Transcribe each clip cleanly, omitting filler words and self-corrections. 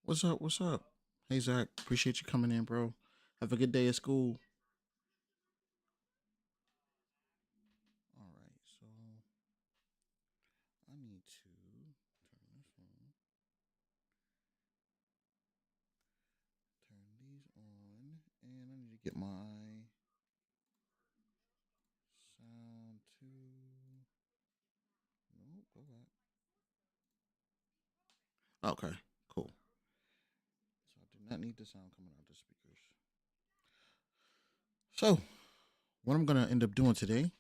What's up? What's up? Hey Zach, appreciate you coming in, bro. Have a good day at school. All right, so I need to turn these on, and I need to get my sound to. No, go back. Okay, cool. So I do not need the sound coming out of the speakers. So what I'm gonna end up doing today,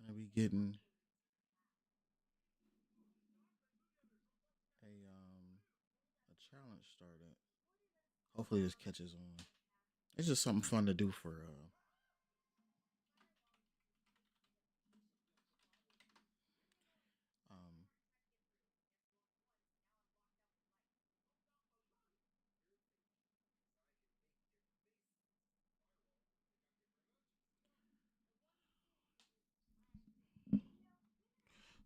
gonna be getting a challenge started. Hopefully this catches on. It's just something fun to do for um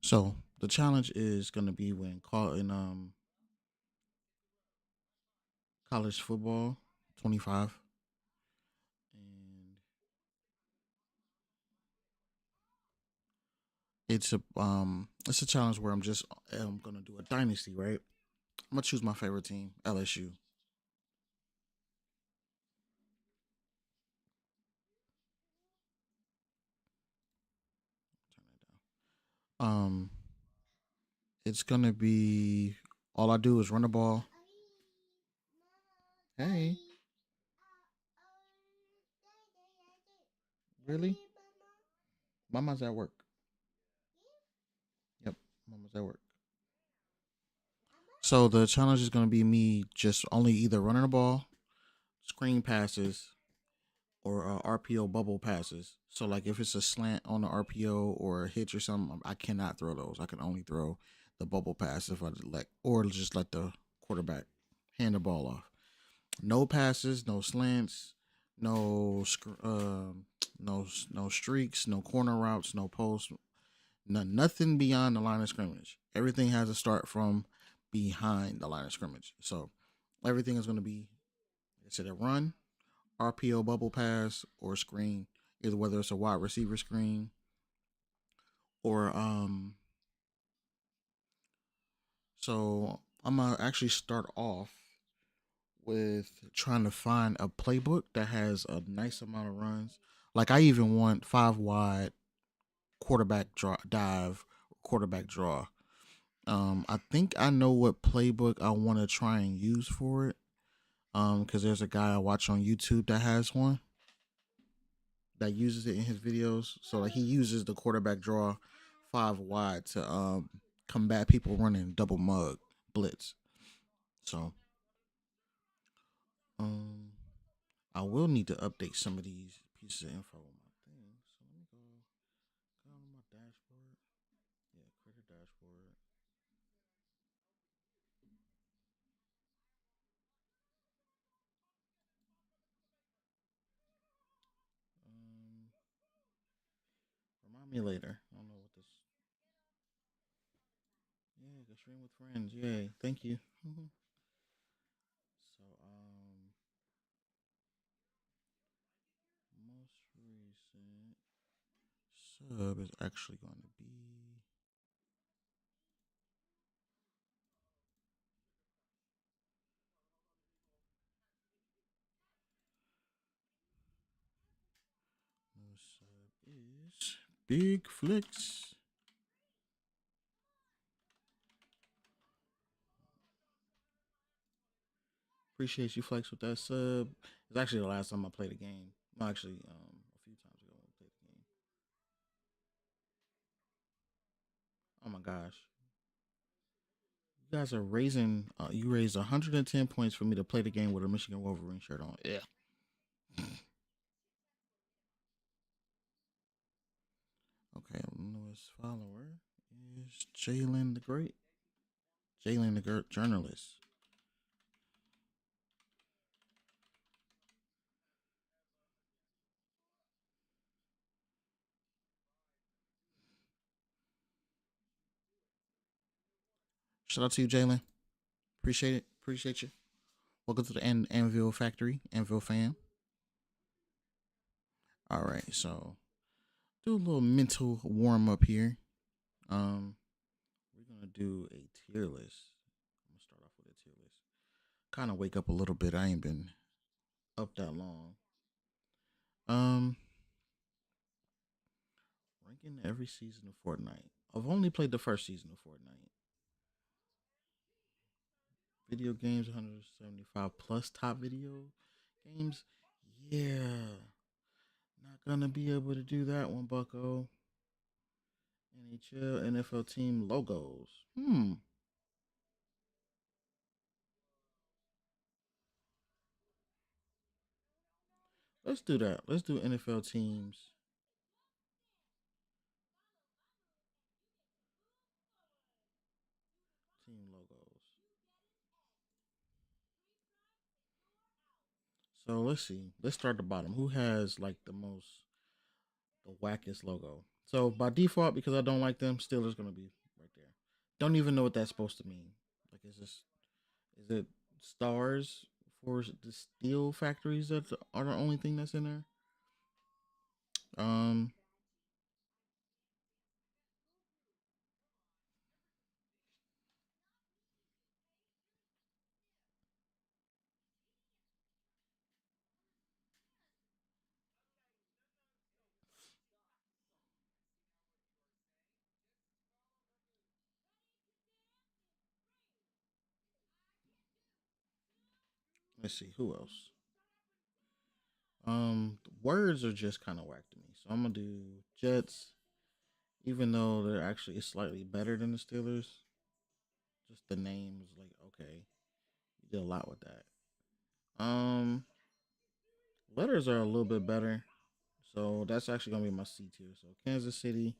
so the challenge is gonna be when call in college football 25, and it's a challenge where I'm gonna do a dynasty, right? I'm gonna choose my favorite team, LSU. Turn that down. It's gonna be all I do is run the ball. Hey, really? Mama's at work. Yep, mama's at work. So the challenge is gonna be me just only either running the ball, screen passes, or RPO bubble passes. So like if it's a slant on the RPO or a hitch or something, I cannot throw those. I can only throw the bubble pass if I let, or just let the quarterback hand the ball off. No passes, no slants, no no streaks, no corner routes, no posts, nothing beyond the line of scrimmage. Everything has to start from behind the line of scrimmage. So everything is going to be, like I said, a run, RPO bubble pass, or screen, either whether it's a wide receiver screen or so I'm gonna actually start off with trying to find a playbook that has a nice amount of runs. Like I even want five wide quarterback draw dive, quarterback draw. I think I know what playbook I want to try and use for it. Because there's a guy I watch on YouTube that has one that uses it in his videos. So like he uses the quarterback draw five wide to combat people running double mug blitz. So um I will need to update some of these pieces of info on my thing. So let me go on my dashboard. Yeah, create a dashboard. Um Remind me later. I don't know what this. Yeah, go stream with friends. Yay. Thank you. So most recent sub is actually going to be no sub is Big Flex. Appreciate you, Flex, with that sub. It's actually the last time I played a game. No, actually, a few times ago I played the game. Oh my gosh, you guys are raising. You raised 110 points for me to play the game with a Michigan Wolverine shirt on. Yeah. Okay, newest follower is Jalen the Great. Jalen the journalist. Shout out to you, Jalen. Appreciate it. Appreciate you. Welcome to the Anvil Factory, Anvil fam. All right, so do a little mental warm up here. Um, we're gonna do a tier list. I'm gonna start off with a tier list. Kind of wake up a little bit. I ain't been up that long. Um, ranking every season of Fortnite. I've only played the first season of Fortnite. Video games 175 plus top video games. Yeah, not gonna be able to do that one, Bucko. NHL, NFL team logos. Let's do that. Let's do NFL team logos. So let's see. Let's start at the bottom. Who has like the wackest logo? So by default, because I don't like them, Steelers gonna be right there. Don't even know what that's supposed to mean. Like, is it stars for the steel factories that are the only thing that's in there? Um, let's see who else. Words are just kind of whack to me, so I'm gonna do Jets, even though they're actually slightly better than the Steelers. Just the name is like, okay, you did a lot with that. Um, letters are a little bit better, so that's actually gonna be my C tier. So Kansas City,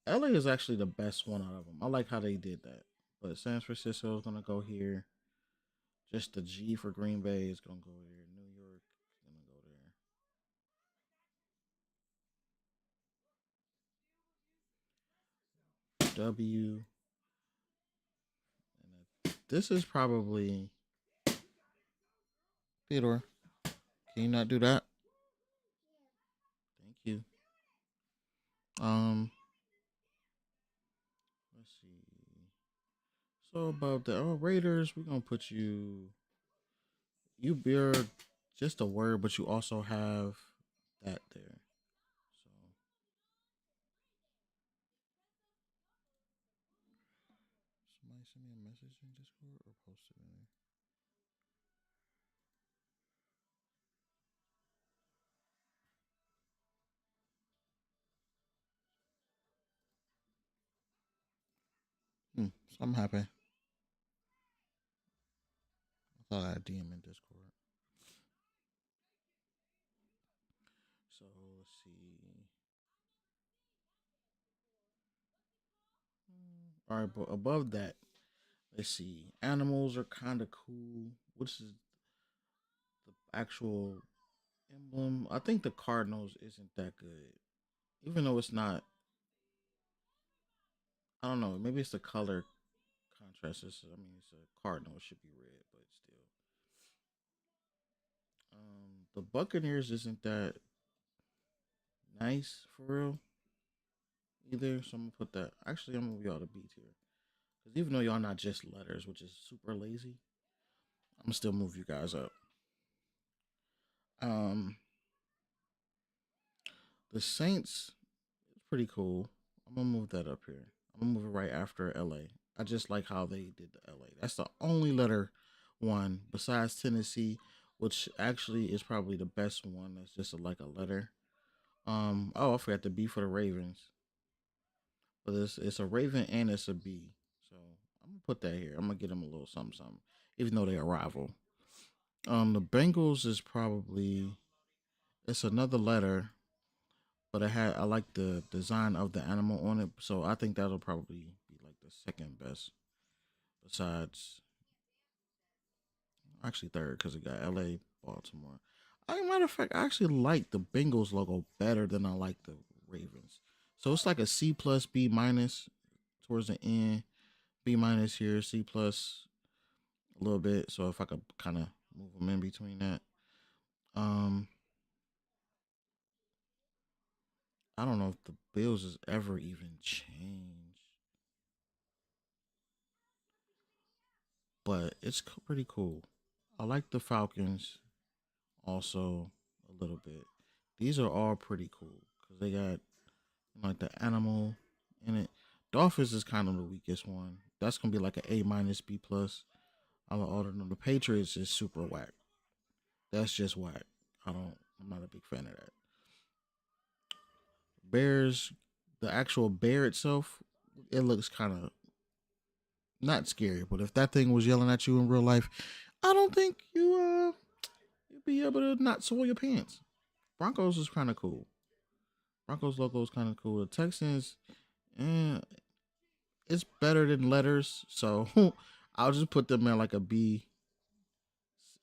LA is actually the best one out of them. I like how they did that, but San Francisco is gonna go here. Just the G for Green Bay is gonna go there. New York is gonna go there. W. And this is probably Theodore. Can you not do that? Thank you. Um, let's see. So about the Raiders, we're gonna put you. You bear just a word, but you also have that there. So somebody send me a message in Discord or post it in there. So I'm happy. I thought I had DM in Discord. So let's see. All right, but above that, let's see. Animals are kind of cool. Which is the actual emblem? I think the Cardinals isn't that good, even though it's not. I don't know. Maybe it's the color contrast. I mean, it's a Cardinal. It should be red, but still. The Buccaneers isn't that nice for real either. So I'm gonna put that. Actually, I'm gonna move y'all to B tier because even though y'all not just letters, which is super lazy, I'm gonna still move you guys up. Um, the Saints is pretty cool. I'm gonna move that up here. I'm gonna move it right after LA. I just like how they did the LA. That's the only letter one besides Tennessee, which actually is probably the best one. That's just like a letter. Oh, I forgot the B for the Ravens. But it's a Raven and it's a B. So I'm gonna put that here. I'm gonna get them a little something something, even though they're a rival. The Bengals is probably it's another letter, but I like the design of the animal on it, so I think that'll probably be like the second best, besides actually third because it got L.A. Baltimore. Matter of fact, I actually like the Bengals logo better than I like the Ravens. So it's like a C plus B minus towards the end. B minus here, C plus a little bit. So if I could kind of move them in between that. Um, I don't know if the Bills has ever even changed, but it's pretty cool. I like the Falcons also a little bit. These are all pretty cool because they got like the animal in it. Dolphins is kind of the weakest one. That's gonna be like an A minus B plus. I'll order them. The Patriots is super whack. That's just whack. I don't. I'm not a big fan of that. Bears, the actual bear itself, it looks kind of not scary. But if that thing was yelling at you in real life, I don't think you'd be able to not soil your pants. Broncos is kind of cool. Broncos logo is kind of cool. The Texans, eh, it's better than letters, so I'll just put them in like a B,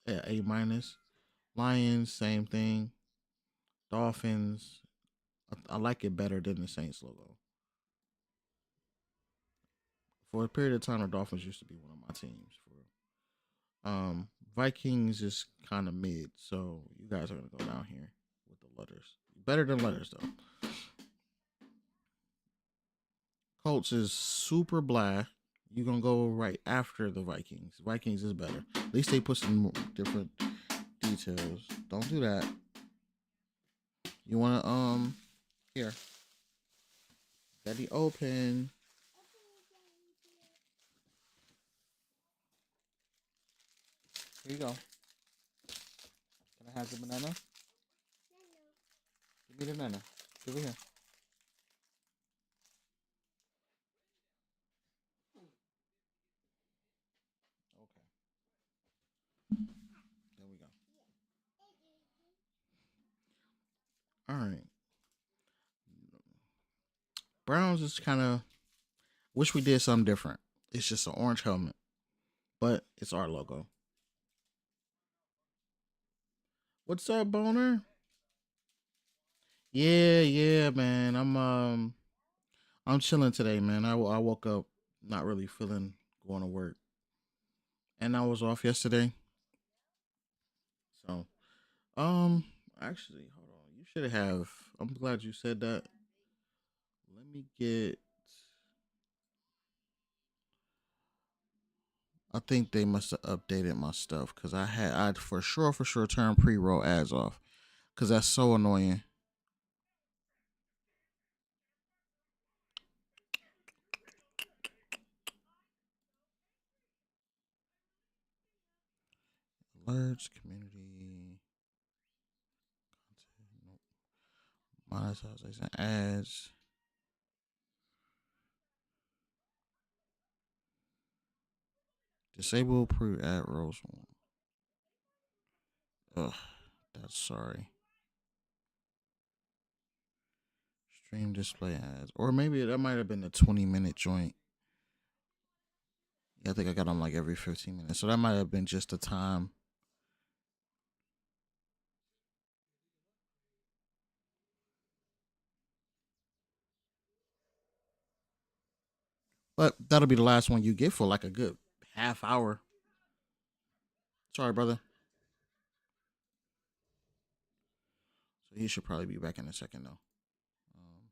A minus. Lions, same thing. Dolphins, I like it better than the Saints logo. For a period of time, the Dolphins used to be one of my teams. Vikings is kind of mid, so you guys are gonna go down here with the letters. Better than letters though. Colts is super blah. You're gonna go right after the Vikings. Vikings is better. At least they put some different details. Don't do that. You wanna here. Got the open. Here you go. Can I have the banana? Give me the banana. Give it here. Okay. There we go. All right. Browns is kind of wish we did something different. It's just an orange helmet, but it's our logo. What's up, Boner? Yeah, yeah, man. I'm chilling today, man. I woke up not really feeling going to work, and I was off yesterday. So, um, actually, hold on. You should have. I'm glad you said that. Let me get. I think they must have updated my stuff because I'd for sure turned pre roll ads off because that's so annoying. Alerts, community, content, monetization, ads, disable pre ad rolls. Ugh, that's sorry. Stream display ads, or maybe that might have been a 20-minute joint. Yeah, I think I got them like every 15 minutes, so that might have been just the time. But that'll be the last one you get for like a good half hour. Sorry, brother. So he should probably be back in a second though. Um,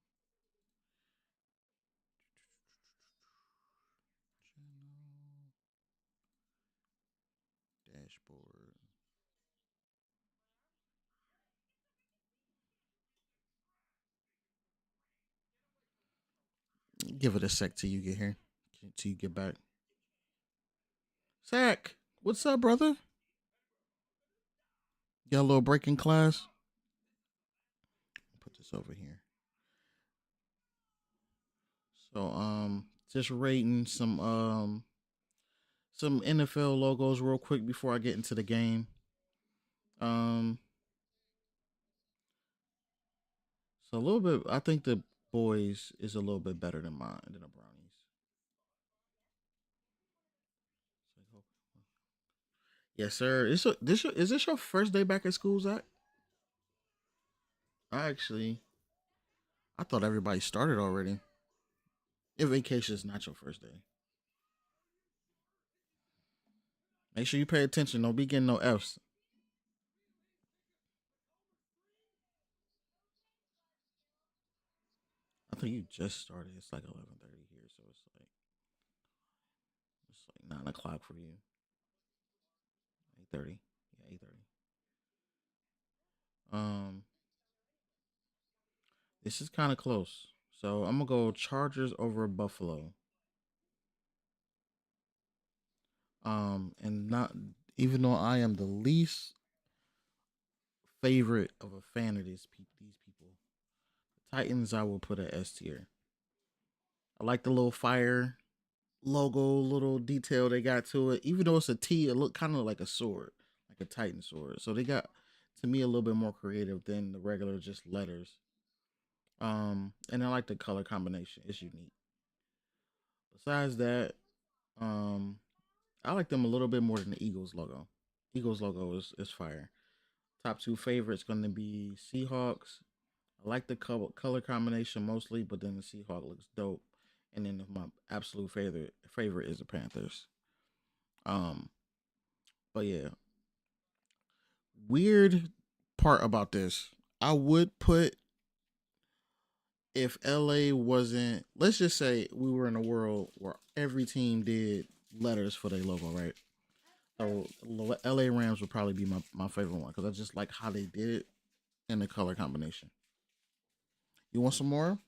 dashboard. Give it a sec till you get here. Till you get back. Zach, what's up, brother? Got a little break in class. Put this over here. So just rating some NFL logos real quick before I get into the game. Um so a little bit I think the boys is a little bit better than mine than the brownies. Yes, sir. Is this your first day back at school, Zach? I actually I thought everybody started already. If vacation is not your first day, make sure you pay attention. Don't be getting no Fs. I think you just started. It's like 11:30 here, so it's like 9 o'clock for you. 8:30. Yeah, 8:30. Um, this is kind of close. So I'm gonna go Chargers over Buffalo. And not even though I am the least favorite of a fan of these people, Titans I will put at S tier. I like the little fire logo, little detail they got to it. Even though it's a T, it look kind of like a sword, like a Titan sword. So they got to me a little bit more creative than the regular just letters. And I like the color combination; it's unique. Besides that, um, I like them a little bit more than the Eagles logo. Eagles logo is fire. Top two favorites going to be Seahawks. I like the color combination mostly, but then the Seahawk looks dope. And then my absolute favorite is the Panthers. Um, but yeah, weird part about this, I would put if LA wasn't. Let's just say we were in a world where every team did letters for their logo, right? So LA Rams would probably be my favorite one because I just like how they did it and the color combination. You want some more?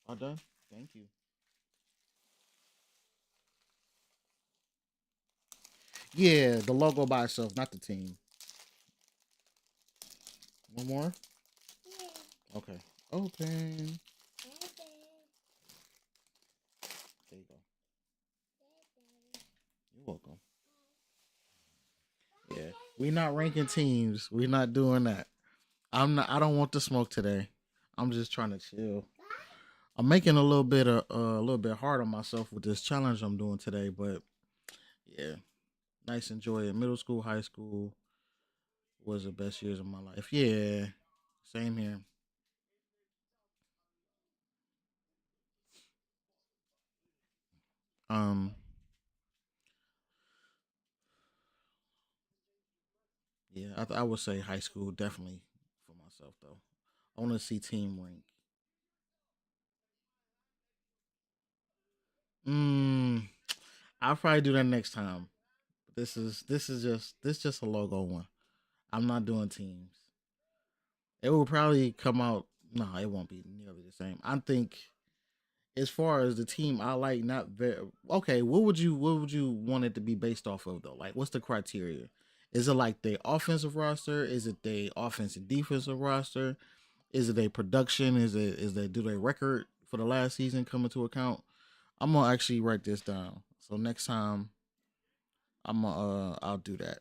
All done. Thank you. Yeah, the logo by itself, not the team. One more. Okay. Open. There you go. You're welcome. Yeah, we not ranking teams. We not doing that. I'm not. I don't want the smoke today. I'm just trying to chill. I'm making a little bit hard on myself with this challenge I'm doing today, but yeah, nice enjoy it. Middle school, high school was the best years of my life. Yeah, same here. Um, yeah, I would say high school definitely for myself though. I want to see team rank. Mm, I'll probably do that next time. This just a logo one. I'm not doing teams. It will probably come out. No, it won't be nearly the same. I think as far as the team I like, not very okay. What would you want it to be based off of though? Like, what's the criteria? Is it like the offensive roster? Is it the offensive defensive roster? Is it a production? Is they do their record for the last season come into account? I'm gonna actually write this down. So next time I'll do that.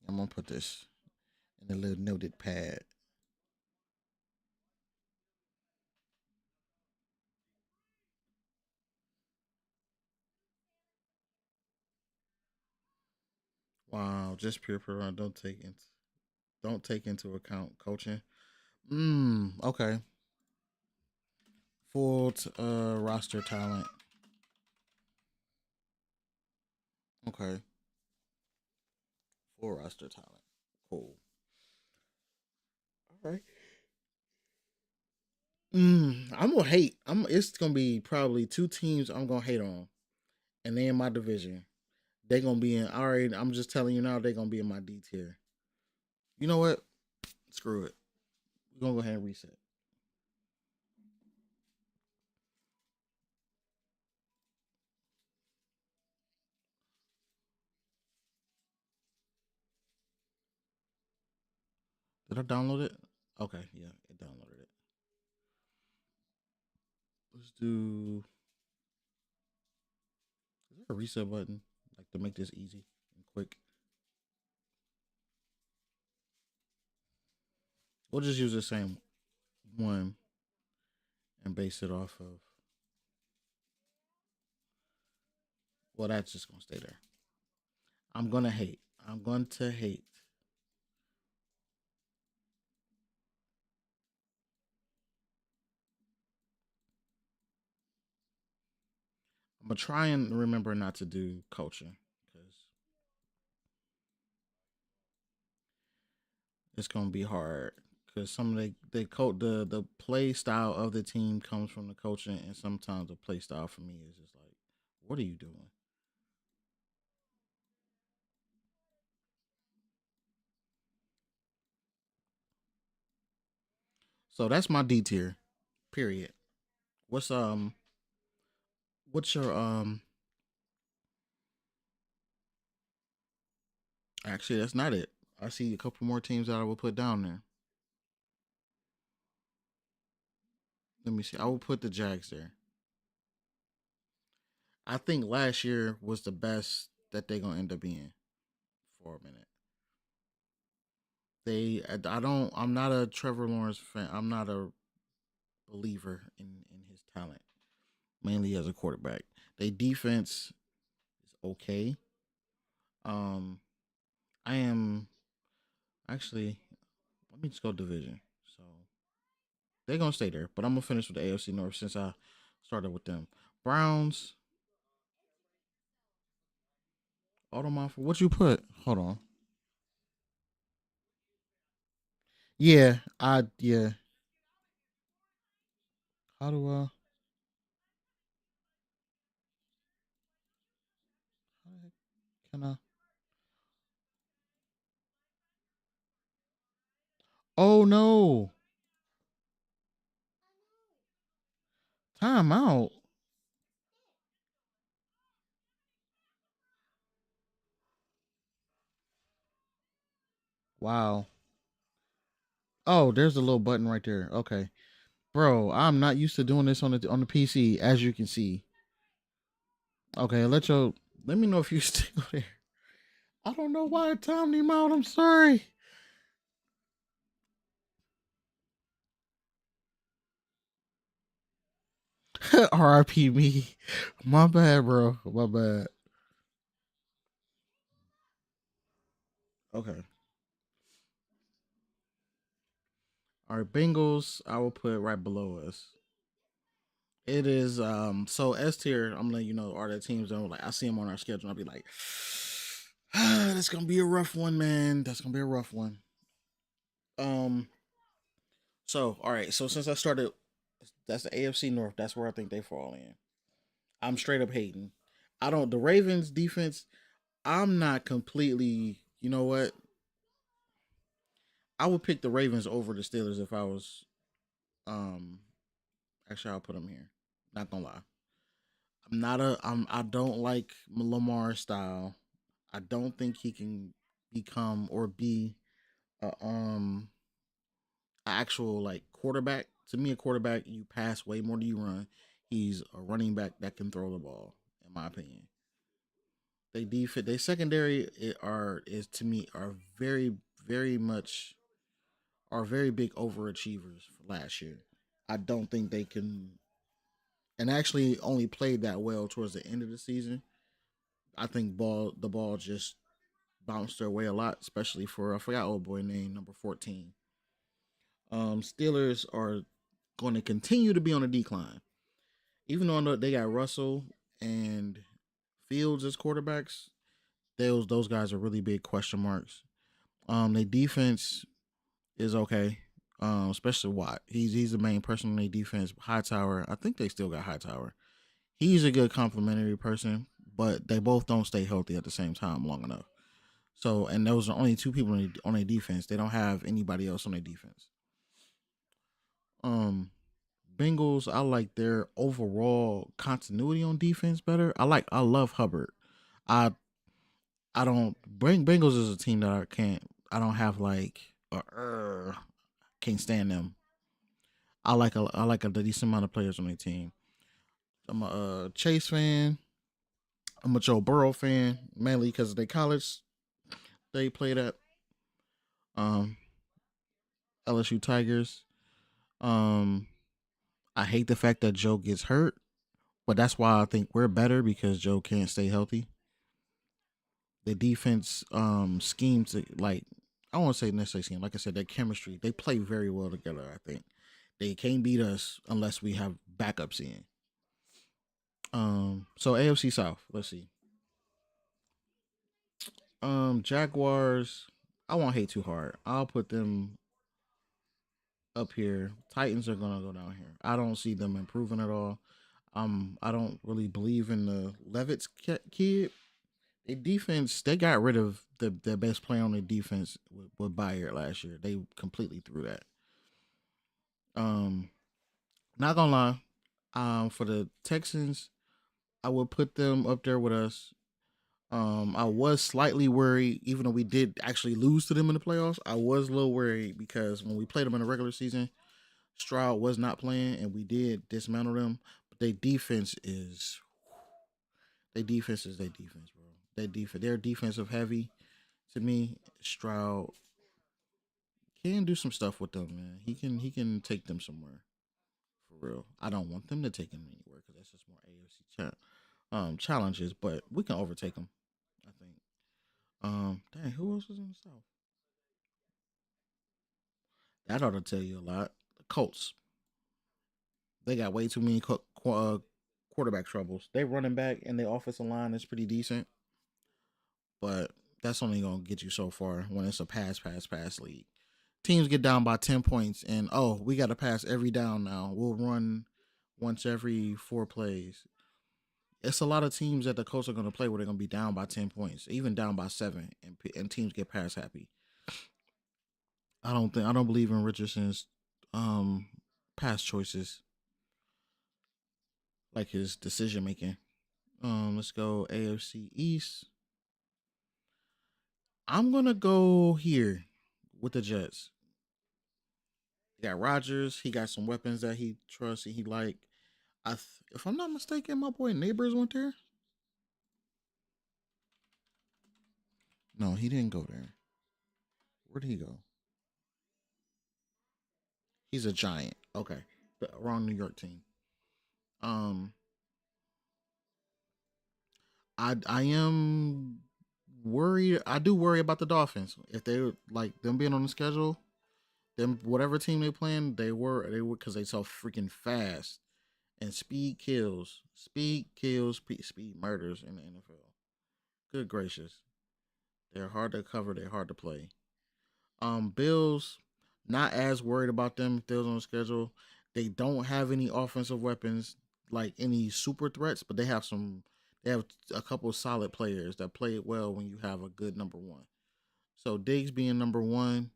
I'm gonna put this in a little noted pad. Wow, just pure run. Don't take into account coaching. Okay. Full roster talent. Okay. Full roster talent. Cool. All right. I'm gonna hate. It's gonna be probably two teams I'm gonna hate on, and they in my division. They gonna be in. All right. I'm just telling you now. They gonna be in my D tier. You know what? Screw it. We're gonna go ahead and reset. Did I download it? Okay. Yeah, it downloaded it. Let's do. Is there a reset button like to make this easy and quick? We'll just use the same one and base it off of. Well, that's just gonna stay there. I'm gonna hate. I'm going to hate. I'm gonna try and remember not to do culture because it's gonna be hard. Because some of the play style of the team comes from the coaching, and sometimes the play style for me is just like, what are you doing? So that's my D tier. Period. What's what's your actually that's not it. I see a couple more teams that I will put down there. Let me see. I will put the Jags there. I think last year was the best that they're gonna end up being for a minute. I don't I'm not a Trevor Lawrence fan. I'm not a believer in his talent, mainly as a quarterback. They defense is okay. Um I am actually let me just go division. So they're gonna stay there, but I'm gonna finish with the AFC North since I started with them. Browns, Automafia. What you put? Hold on. Yeah. How do how the heck can I? Oh no! Time out. Wow. Oh, there's a little button right there. Okay, bro. I'm not used to doing this on the PC, as you can see. Okay, let me know if you still there. I don't know why it timed him out. I'm sorry. R.I.P. me. My bad, bro. My bad. Okay. All right, Bengals. I will put right below us. It is so S tier. I'm letting you know are the teams that like I see them on our schedule. I'll be like, that's gonna be a rough one, man. That's gonna be a rough one. Um. So all right. So since I started, that's the AFC North. That's where I think they fall in. I'm straight up hating. I don't. The Ravens defense. I'm not completely. You know what? I would pick the Ravens over the Steelers if I was. Um. Actually, I'll put them here. Not gonna lie. I'm not a. I don't like Lamar's style. I don't think he can become or be a actual like quarterback. To me, a quarterback you pass way more than you run. He's a running back that can throw the ball, in my opinion. They secondary are is to me are very much are very big overachievers for last year. I don't think they can and actually only played that well towards the end of the season. I think the ball just bounced their way a lot, especially for I forgot old boy name number 14. Steelers are going to continue to be on a decline, even though they got Russell and Fields as quarterbacks. Those guys are really big question marks. Their defense is okay, especially Watt. He's the main person on their defense. Hightower, I think they still got Hightower. He's a good complimentary person, but they both don't stay healthy at the same time long enough. So, and those are only two people on their defense. They don't have anybody else on their defense. Um, Bengals, I like their overall continuity on defense better. I love Hubbard. I I don't bring Bengals is a team that I don't have like can't stand them. I like a decent amount of players on their team. I'm a Chase fan. I'm a Joe Burrow fan, mainly because of the college they played at. Um, LSU Tigers. Um, I hate the fact that Joe gets hurt, but that's why I think we're better because Joe can't stay healthy. The defense schemes like I won't say necessarily scheme. Like I said, their chemistry they play very well together. I think they can't beat us unless we have backups in. So AFC South. Let's see. Jaguars. I won't hate too hard. I'll put them up here. Titans are gonna go down here. I don't see them improving at all. I don't really believe in the Levitt's kid. Their defense, they got rid of their best player on their defense with Bayard last year. They completely threw that. Um, Not gonna lie. For the Texans, I would put them up there with us. I was slightly worried, even though we did actually lose to them in the playoffs. I was a little worried because when we played them in the regular season, Stroud was not playing, and we did dismantle them. But their defense, bro. They're defensive heavy. To me, Stroud can do some stuff with them, man. He can take them somewhere for real. I don't want them to take them anywhere because that's just more AFC challenges, but we can overtake them. I think. Dang, who else was in the South? That ought to tell you a lot. The Colts. They got way too many quarterback troubles. They running back and their offensive line is pretty decent, but that's only gonna get you so far when it's a pass league. Teams get down by 10 points, and oh, we got to pass every down now. We'll run once every 4 plays. It's a lot of teams that the Colts are going to play where they're going to be down by 10 points, even down by 7, and teams get pass happy. I don't believe in Richardson's um pass choices, like his decision making. Let's go AFC East. I'm gonna go here with the Jets. He got Rodgers. He got some weapons that he trusts and he like. If I'm not mistaken, my boy Neighbors went there. No, he didn't go there. Where did he go? He's a Giant. Okay, the wrong New York team. Um, I am worried. I do worry about the Dolphins if they like them being on the schedule. Them whatever team they playing, they were because they so freaking fast and speed kills, speed murders in the NFL. Good gracious, they're hard to cover. They're hard to play. Bills, not as worried about them if they're on the schedule. They don't have any offensive weapons like any super threats, but they have some. They have a couple of solid players that play it well when you have a good number one. So Diggs being number one,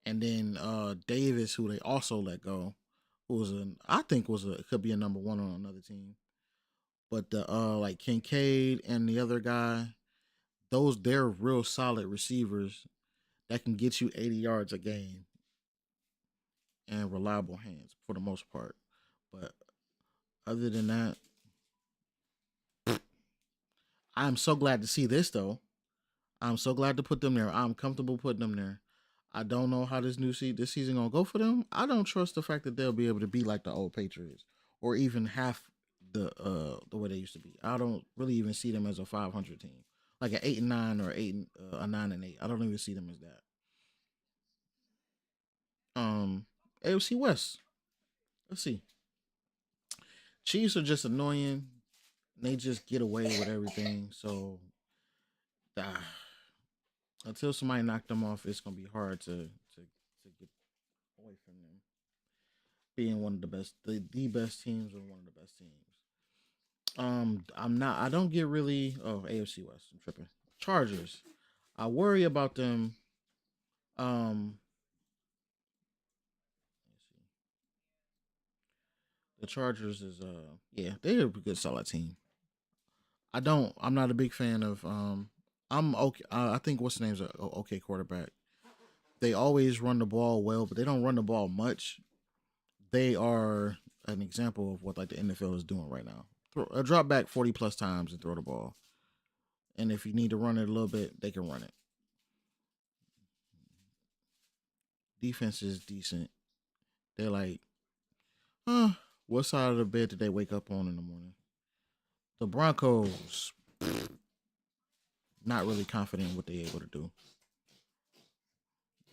and then Davis, who they also let go, who was an I think was a could be a number one on another team. But the like Kincaid and the other guy, they're real solid receivers that can get you 80 yards a game and reliable hands for the most part. But other than that, I'm so glad to see this though. I'm so glad to put them there. I'm comfortable putting them there. I don't know how this season gonna go for them. I don't trust the fact that they'll be able to be like the old Patriots or even half the way they used to be. I don't really even see them as a 500 team, like an 8-9 or a 9-8. I don't even see them as that. Um, AFC West. Let's see. Chiefs are just annoying. They just get away with everything. So uh, until somebody knock them off, it's gonna be hard to get away from them being one of the best, the best teams or one of the best teams. I'm not. I don't get really. Oh, AFC West. I'm tripping. Chargers. I worry about them. Um, the Chargers is yeah, they're a good solid team. I'm not a big fan of I'm okay. I think what's the name's a okay quarterback. They always run the ball well, but they don't run the ball much. They are an example of what like the NFL is doing right now. Drop back 40 plus times and throw the ball. And if you need to run it a little bit, they can run it. Defense is decent. They're like, huh? What side of the bed did they wake up on in the morning? The Broncos, not really confident in what they're able to do.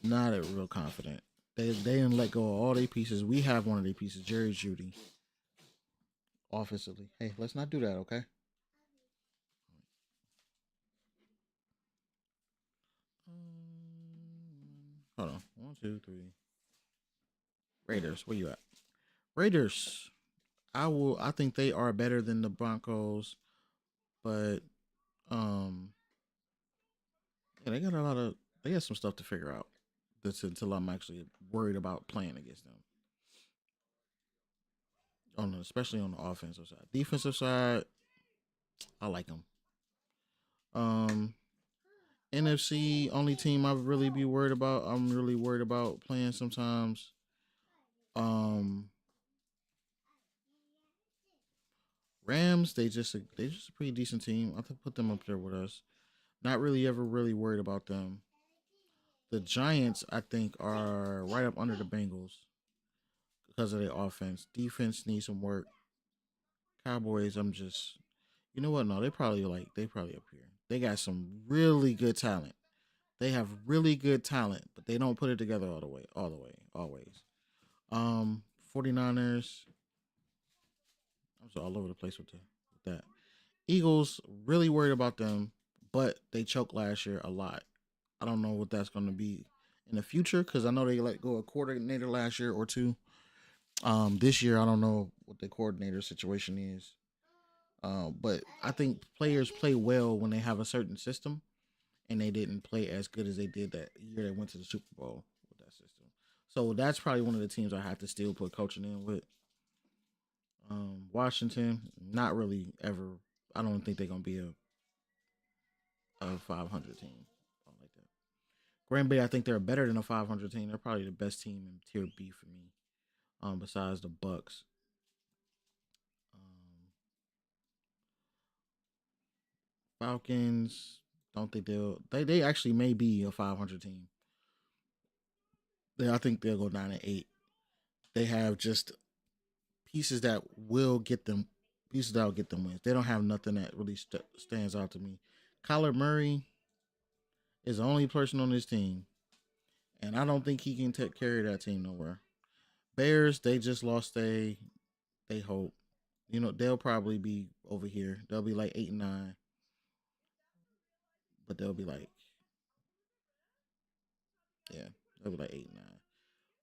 Not real confident. They didn't let go of all their pieces. We have one of their pieces, Jerry Judy, offensively. Hey, let's not do that, okay? Hold on. 1, 2, 3. Raiders, where you at? Raiders. I think they are better than the Broncos, but yeah, they got some stuff to figure out. That's until I'm actually worried about playing against them. Especially on the offensive side. Defensive side, I like them. Um, NFC only team I really be worried about. I'm really worried about playing sometimes. Um, Rams, they just a pretty decent team. I could put them up there with us. Not really ever really worried about them. The Giants, I think, are right up under the Bengals because of their offense. Defense needs some work. Cowboys, you know what? No, they probably up here. They got some really good talent. They have really good talent, but they don't put it together always. 49ers, I'm so all over the place with that. Eagles, really worried about them, but they choked last year a lot. I don't know what that's going to be in the future because I know they let go a coordinator last year or two. This year I don't know what the coordinator situation is. But I think players play well when they have a certain system, and they didn't play as good as they did that year they went to the Super Bowl with that system. So that's probably one of the teams I have to still put coaching in with. Washington, not really ever. I don't think they're gonna be a 500 team. Like that. Green Bay, I think they're better than a 500 team. They're probably the best team in Tier B for me. Besides the Bucks. Um, Falcons, don't think they actually may be a 500 team. I think they'll go 9-8. They have just pieces that will get them wins. They don't have nothing that really stands out to me. Kyler Murray is the only person on this team, and I don't think he can carry that team nowhere. Bears, they just lost they hope. They'll probably be over here. They'll be like 8-9, but they'll be like, yeah, they'll be like 8-9.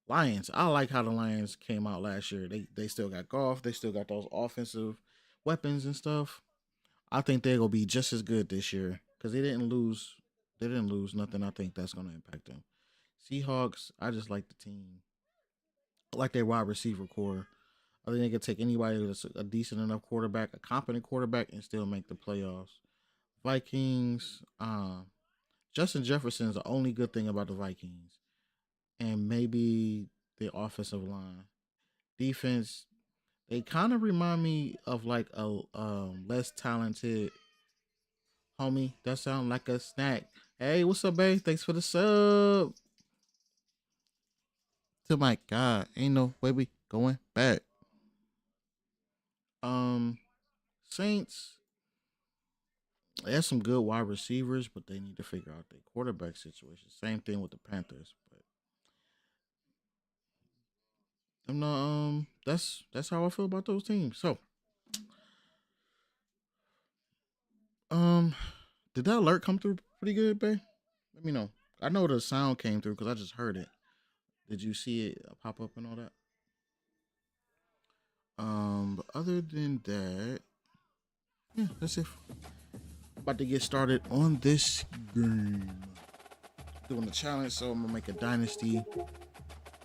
Lions, I like how the Lions came out last year. They still got golf. They still got those offensive weapons and stuff. I think they're gonna be just as good this year because they didn't lose. They didn't lose nothing. I think that's gonna impact them. Seahawks, I just like the team. I like their wide receiver core. I think they can take anybody that's a decent enough quarterback, a competent quarterback, and still make the playoffs. Vikings, Justin Jefferson is the only good thing about the Vikings, and maybe the offensive line. Defense, they kind of remind me of like a less talented homie. That sound like a snack. Hey, what's up, babe? Thanks for the sub. To my God, ain't no way we going back. Um, Saints, they have some good wide receivers, but they need to figure out their quarterback situation. Same thing with the Panthers, but I'm not. That's how I feel about those teams. So, um, did that alert come through pretty good, babe? Let me know. I know the sound came through because I just heard it. Did you see it pop up and all that? But other than that, yeah, that's it. About to get started on this game. Doing the challenge, so I'm gonna make a dynasty.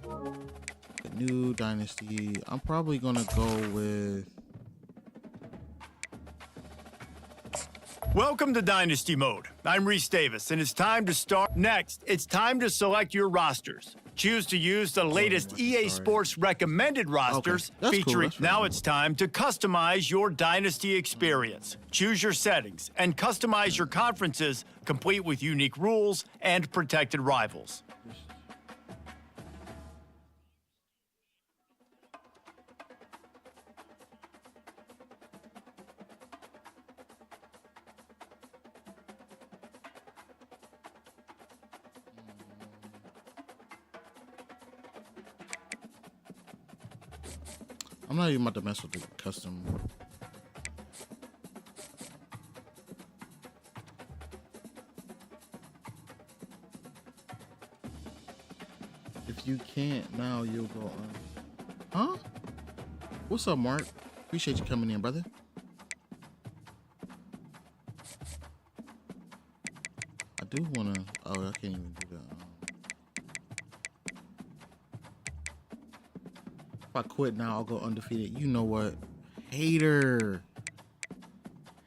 A new dynasty. I'm probably gonna go with. Welcome to Dynasty Mode. I'm Reese Davis, and it's time to start. Next, it's time to select your rosters. Choose to use the latest EA Sports recommended rosters featuring. Cool. Now it's time to customize your Dynasty experience. Choose your settings and customize your conferences, complete with unique rules and protected rivals. I'm not even about to mess with the custom. If you can't now, you'll go on. Huh? What's up, Mark? Appreciate you coming in, brother. I do want to. Oh, I can't even do that. If I quit now, I'll go undefeated. You know what? Hater.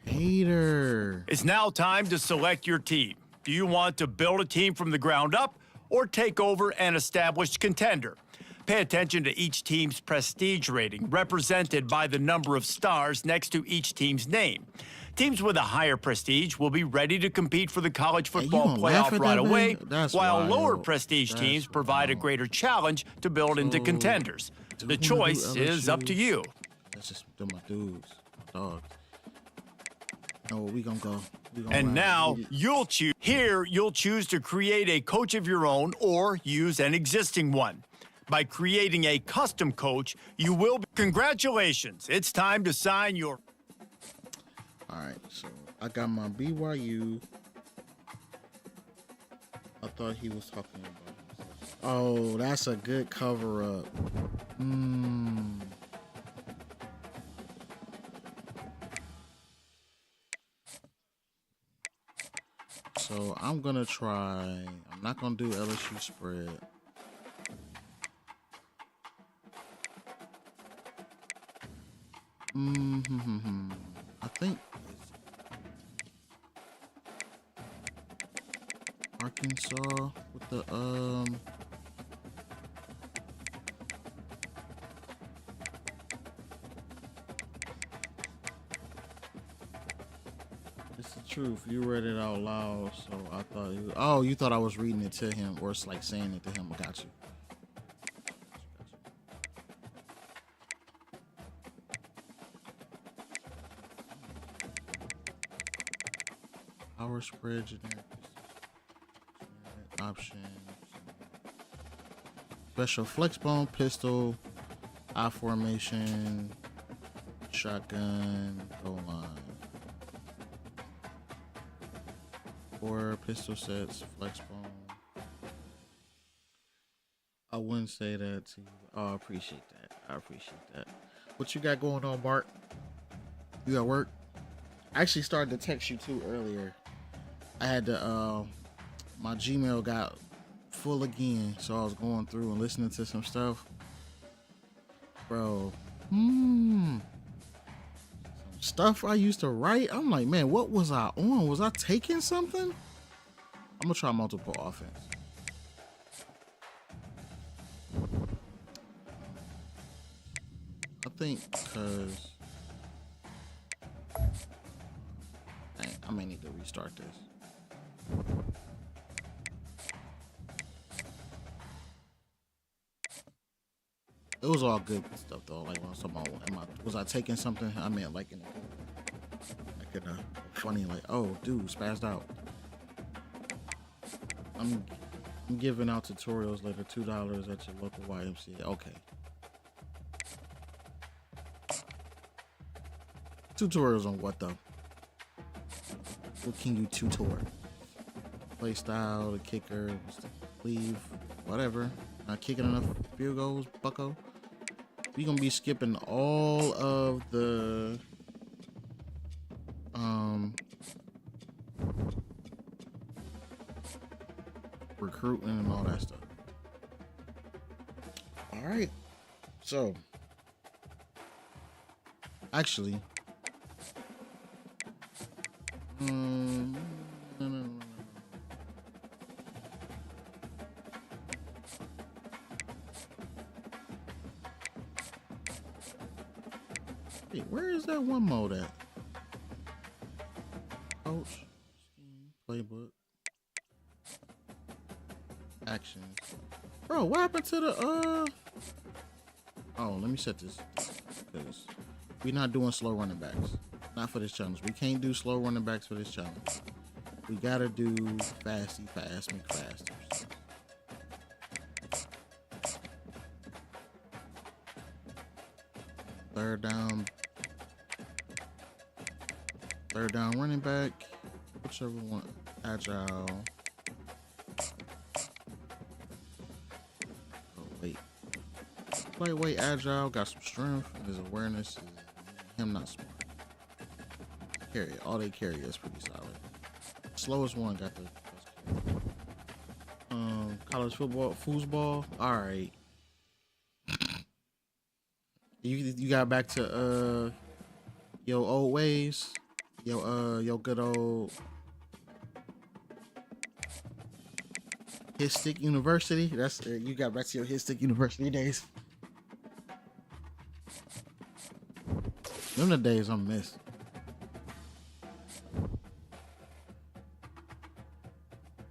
It's now time to select your team. Do you want to build a team from the ground up or take over an established contender? Pay attention to each team's prestige rating, represented by the number of stars next to each team's name. Teams with a higher prestige will be ready to compete for the college football playoff right away, while lower prestige teams provide a great challenge to build into contenders. The choice is up to you. That's just my dudes, my dogs. No, we gonna go. And now you'll choose. Here, you'll choose to create a coach of your own or use an existing one. By creating a custom coach, you will be. Congratulations! It's time to sign your. All right, so I got my BYU. I thought he was talking about himself. Oh, that's a good cover up. So I'm gonna try. I'm not gonna do LSU spread. I think Arkansas with the it's the truth. You read it out loud, so I thought you. Oh, you thought I was reading it to him, or it's like saying it to him. I got you. Power spread, generic options, special flex bone, pistol, I formation, shotgun, goal line. 4 pistol sets, flex bone. I wouldn't say that to you. Oh, I appreciate that. I appreciate that. What you got going on, Mark? You at work? I actually started to text you too earlier. I had to, my Gmail got full again, so I was going through and listening to some stuff. Bro, stuff I used to write. I'm like, man, what was I on? Was I taking something? I'm gonna try multiple offense. I think because I may need to restart this. It was all good stuff though. Like when I was talking about, was I taking something? I meant like in a funny, like, oh, dude, spazzed out. I'm giving out tutorials later, $2 at your local YMCA. Okay. Tutorials on what though? What can you tutor? Play style, the kicker, leave, whatever. Not kicking enough field goals, bucko. We're gonna be skipping all of the recruiting and all that stuff. All right. So actually Wait, where is that one mode at? Coach, scheme, playbook, actions. Bro, what happened to the Oh, let me set this because we're not doing slow running backs. Not for this challenge. We can't do slow running backs for this challenge. We gotta do fast McFasters. Third down. Third down running back. Whichever one. Agile. Oh, wait. Lightweight, agile, got some strength, and his awareness is him not smart. Carry it. All they carry is pretty solid. Slowest one got the college foosball. All right. You got back to your old ways, your good old Histic University. That's you got back to your Histic University days. Them the days I miss.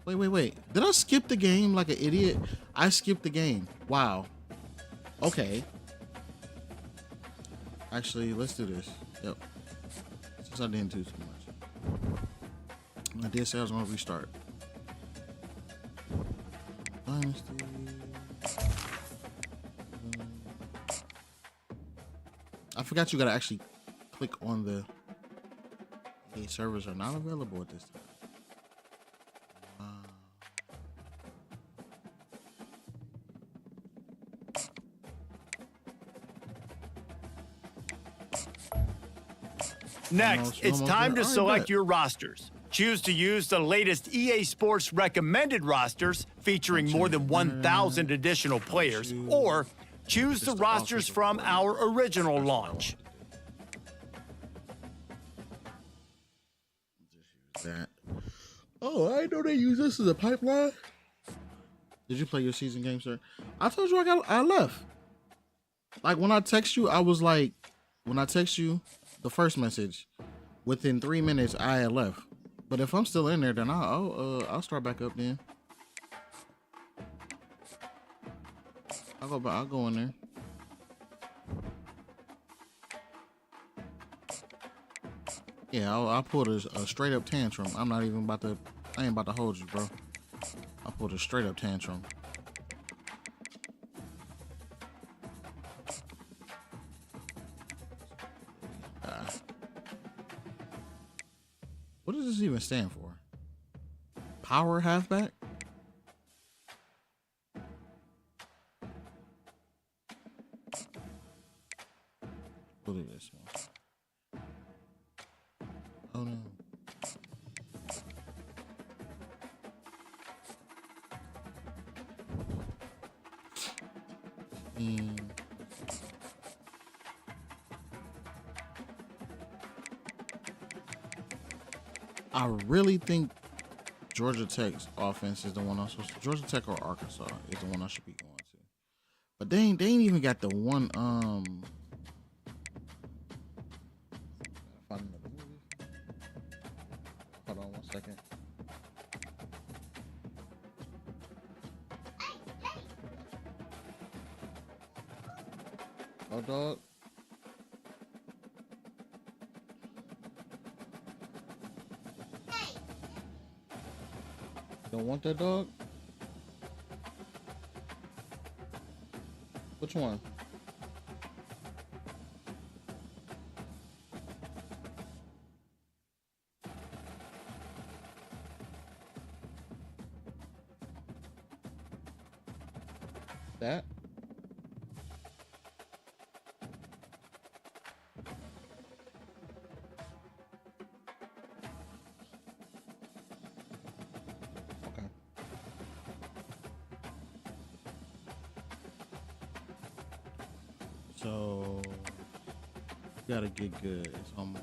Wait. Did I skip the game like an idiot? I skipped the game. Wow. Okay. Actually, let's do this. Yep. Since I didn't do too much. I did say I was going to restart. Dynasty. I forgot you got to actually click on the servers are not available at this time. Next, it's time to select your rosters. Choose to use the latest EA Sports recommended rosters featuring more than 1,000 additional players, or choose the rosters from our original launch. That. Oh, I know they use this as a pipeline. Did you play your season game, sir? I told you I left. Like when I text you, I was like, when I text you the first message, within 3 minutes I had left. But if I'm still in there, then I'll start back up then. I'll go in there. Yeah, I pulled a straight up tantrum. I ain't about to hold you, bro. I pulled a straight up tantrum. What does this even stand for? Power halfback? Look at this one. Oh no. I really think Georgia Tech's offense is the one I'm supposed to. Georgia Tech or Arkansas is the one I should be going to. But they ain't even got the one find another movie. Hold on 1 second. Oh dog. Don't want that dog? Which one? That? So gotta get good. It's almost.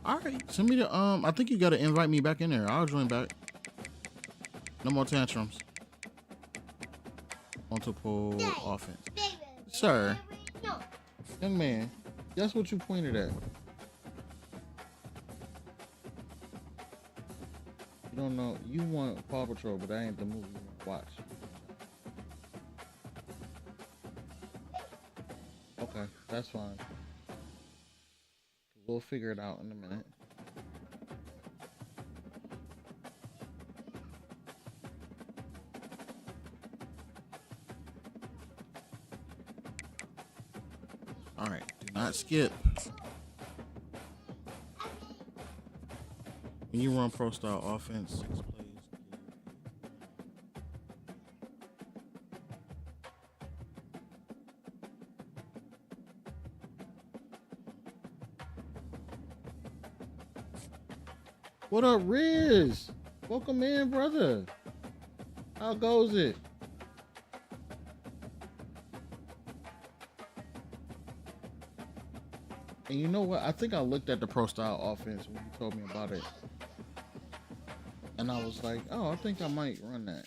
All right, send me the I think you gotta invite me back in there. I'll join back. No more tantrums. Multiple offense, sir. No. Young man, that's what you pointed at. You don't know. You want Paw Patrol, but that ain't the movie you want to watch. Okay, that's fine. We'll figure it out in a minute. not skip. When you run pro style offense, 6 plays. What up, Riz? Welcome in, brother. How goes it? And you know what? I think I looked at the pro style offense when you told me about it. And I was like, oh, I think I might run that.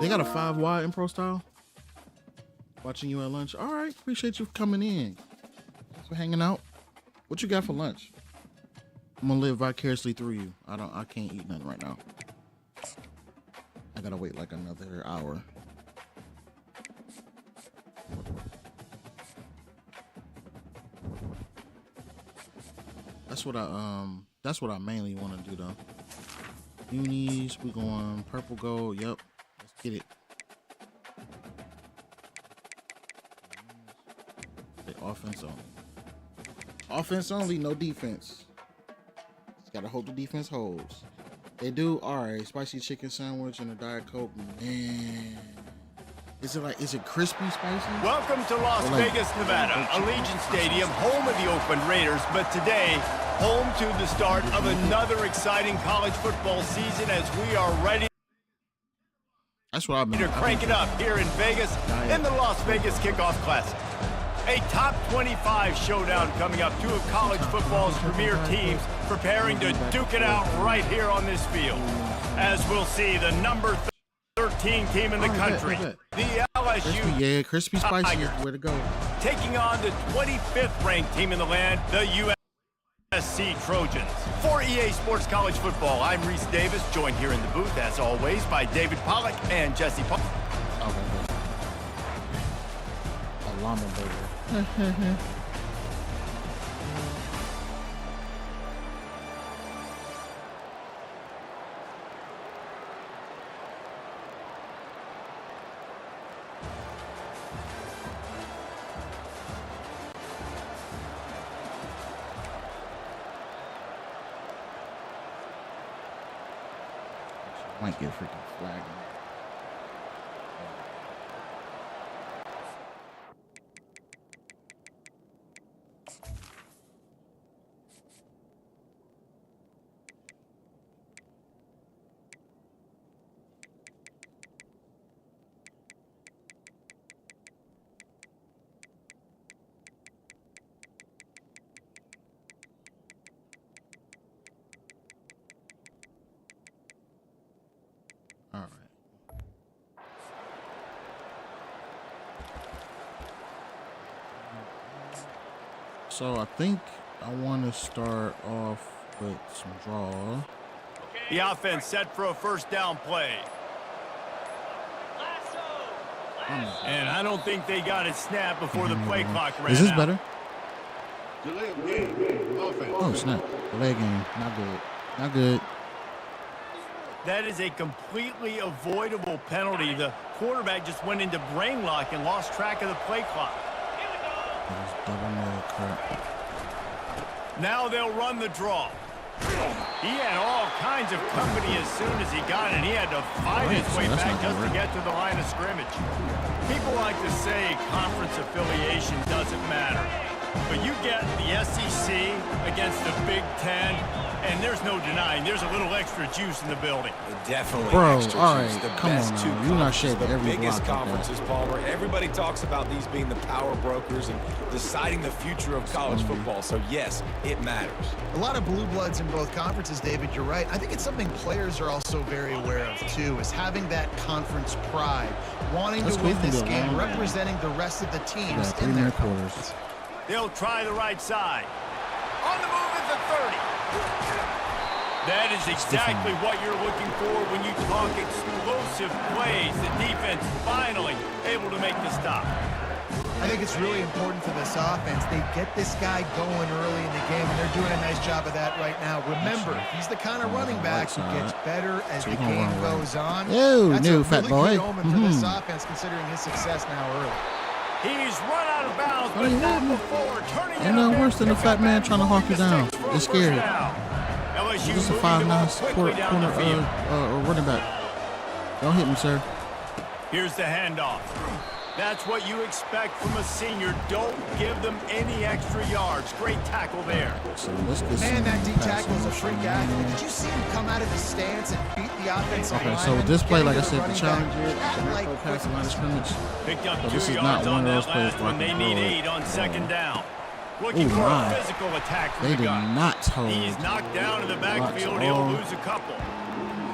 They got a 5 wide in pro style. Watching you at lunch. All right, appreciate you coming in. Thanks for hanging out. What you got for lunch? I'm gonna live vicariously through you. I can't eat nothing right now. I gotta wait like another hour. That's what I mainly want to do though. Unis, we going purple gold. Yep, let's get it. The offense only. Offense only, no defense. Just gotta hope the defense holds. They do. All right, spicy chicken sandwich and a Diet Coke. Man, is it crispy spicy? Welcome to Las Vegas, Nevada, Allegiant Stadium, home of the Oakland Raiders, but today, home to the start of another exciting college football season as we are ready. That's what I've been to crank it up here in Vegas in the Las Vegas Kickoff Classic. A top 25 showdown coming up. 2 of college football's premier teams preparing to duke it out right here on this field. As we'll see, the number 13 team in the country, the LSU crispy spicy is where to go. Taking on the 25th ranked team in the land, the USC Trojans. For EA Sports College Football, I'm Reese Davis, joined here in the booth, as always, by David Pollack and Jesse Paul. A llama burger. Might get freaking flagged. All right. So I think I want to start off with some draw. The offense set for a first down play. And I don't think they got it snapped before the play clock ran out. Is this better? Oh, snap. Delay game. Not good. Not good. That is a completely avoidable penalty. The quarterback just went into brain lock and lost track of the play clock. That is double no crap. Now they'll run the draw. He had all kinds of company as soon as he got it, and he had to fight his way back just to get to the line of scrimmage. People like to say conference affiliation doesn't matter. But you get the SEC against the Big Ten, and there's no denying there's a little extra juice in the building. Definitely. Bro, extra all juice. right, The come best on two now. You're not shaping the every biggest block like conferences, Palmer. Everybody talks about these being the power brokers and deciding the future of college football. So, yes, it matters. A lot of blue bloods in both conferences, David. You're right. I think it's something players are also very aware of, too, is having that conference pride, wanting to win this game, representing the rest of the teams in their quarters. They'll try the right side. On the move at the 30. That is exactly what you're looking for when you talk explosive plays. The defense finally able to make the stop. I think it's really important for this offense. They get this guy going early in the game, and they're doing a nice job of that right now. Remember, he's the kind of running back who gets better as the game goes on. Oh, That's new a fat really boy. good omen for this offense, considering his success now early. He's run out of bounds, but not before turning it ain't nothing worse than a fat man trying to hawk you down. You're scared. LSU Just a moving 5'9" the ball support quickly down corner the field. running back. Don't hit me, sir. Here's the handoff. That's what you expect from a senior. Don't give them any extra yards. Great tackle there. So let's get Man, some that D tackle is a passing freak motion. athlete. Did you see him come out of the stance and beat the offensive Okay, so lineman, this play, getting like I to said, the running challenge back, is cat-like the passing line of scrimmage. Picked up So 2 this is yards not one on of those that plays last where I one. They can need throw it. 8 on second down. Looking Ooh, for my. a physical attack from They the did guy. not hold. He's knocked down in the backfield. Watch He'll all. lose a couple.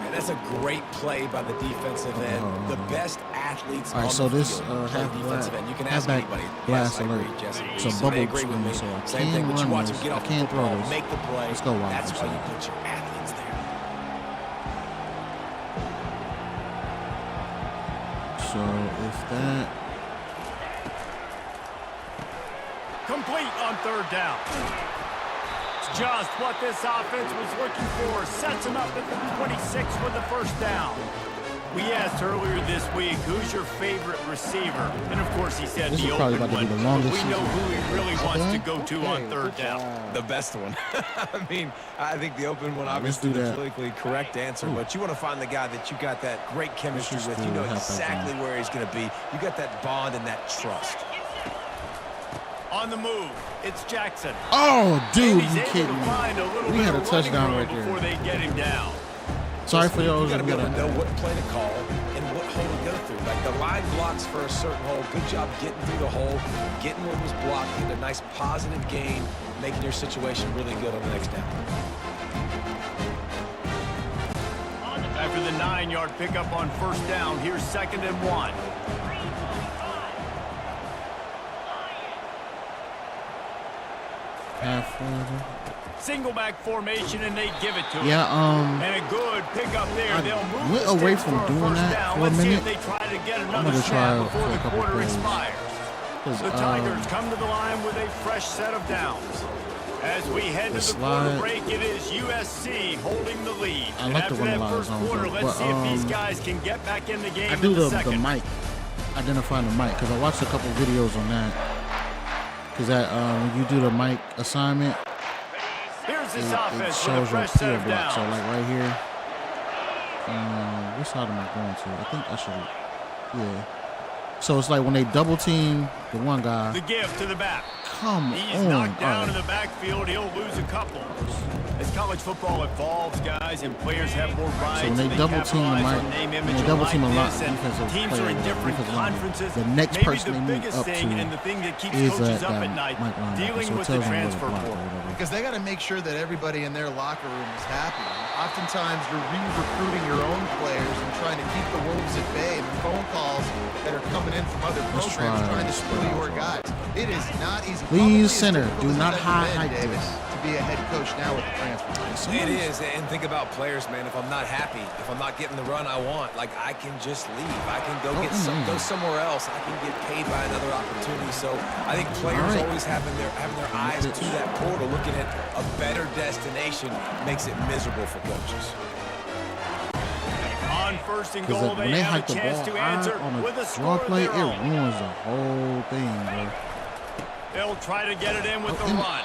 And that's a great play by the defensive end. The best athletes All right, on so the this field play defensive end. You can ask halfback anybody. blast Yes, I alert. agree, Jesse. It's a So bubble they agree with screen, me. so I Same thing, can't but you run watch this. them get I off the can't throw football, this. make the play. Let's go wide That's why receiver. you put your athletes there. So if that, Complete on third down. It's just what this offense was looking for. Sets him up at the 26 with the first down. We asked earlier this week, who's your favorite receiver? And, of course, he said this the is probably open about to one. be the But longest we know season. who he really wants to Okay. go to on third down. The best one. I mean, I think the open one, Let's obviously, do the that. politically correct answer, but you want to find the guy that you got that great chemistry just with. do You know halfback exactly line. where he's going to be. You got that bond and that trust. On the move, it's Jackson. oh, dude, And he's you able kidding to me? find a little We bit had a of touchdown running right room before there. they get him down. Sorry for You those got to who be able got to know what play to call and what hole to go through. Like the line blocks for a certain hole. Good job getting through the hole, getting what was blocked, getting a nice positive gain, making your situation really good on the next down. After the 9-yard pickup on first down, here's 2nd and 1. half. Single back formation, and they give it to him. Yeah, And a good pickup there. I They'll move went the away sticks from for a doing first that down. for a Let's see minute. if they try to get I'm another gonna try snap it before for a the couple quarter plays. expires. The Tigers come to the line with a fresh set of downs. As we head to the quarter break, it is USC holding the lead. I And like to after run a that lot of first zones, quarter, though, let's but, see if these guys can get back in the game I do in the the second. mic, identifying the mic, because I watched a couple videos on that. Because that when you do the mic assignment, Here's this it offense with a shows your fresh set peer of block. downs. So like right here, what side am I going to? I think I should, yeah. So it's like when they double team the one guy. The give to the back. Come He's on. knocked down All in right. the backfield. He'll lose a couple. As college football evolves, guys, and players have more rights, So when they and double team the capitalize mic, on name, when image, they double and team a lot likeness, and defensive teams player, are in different defensive lineman, conferences. the next Maybe person the they move biggest up thing to and the thing that keeps is coaches that up guy, at night, Mike linebacker. dealing So it with the tells them where to transfer block or portal. whatever. Because they got to make sure that everybody in their locker room is happy. Oftentimes, you're re-recruiting your own players and trying to keep the wolves at bay. And the phone calls that are coming in from other Let's programs try trying to steal this. your guys. It is not easy. Please, Probably as center, difficult do as not it's ever been, high-hike David, this. to be a head coach now with the transfer. It is, and think about players, man. If I'm not happy, if I'm not getting the run I want, like I can just leave. I can go go somewhere else. I can get paid by another opportunity. So I think players always having their eyes to that portal, looking at a better destination, makes it miserable for coaches. On first and Because goal, when they they have hike a the chance ball to high answer on with a a score draw of play, their it own. ruins the whole thing, bro. They'll try to get it in with the in. run.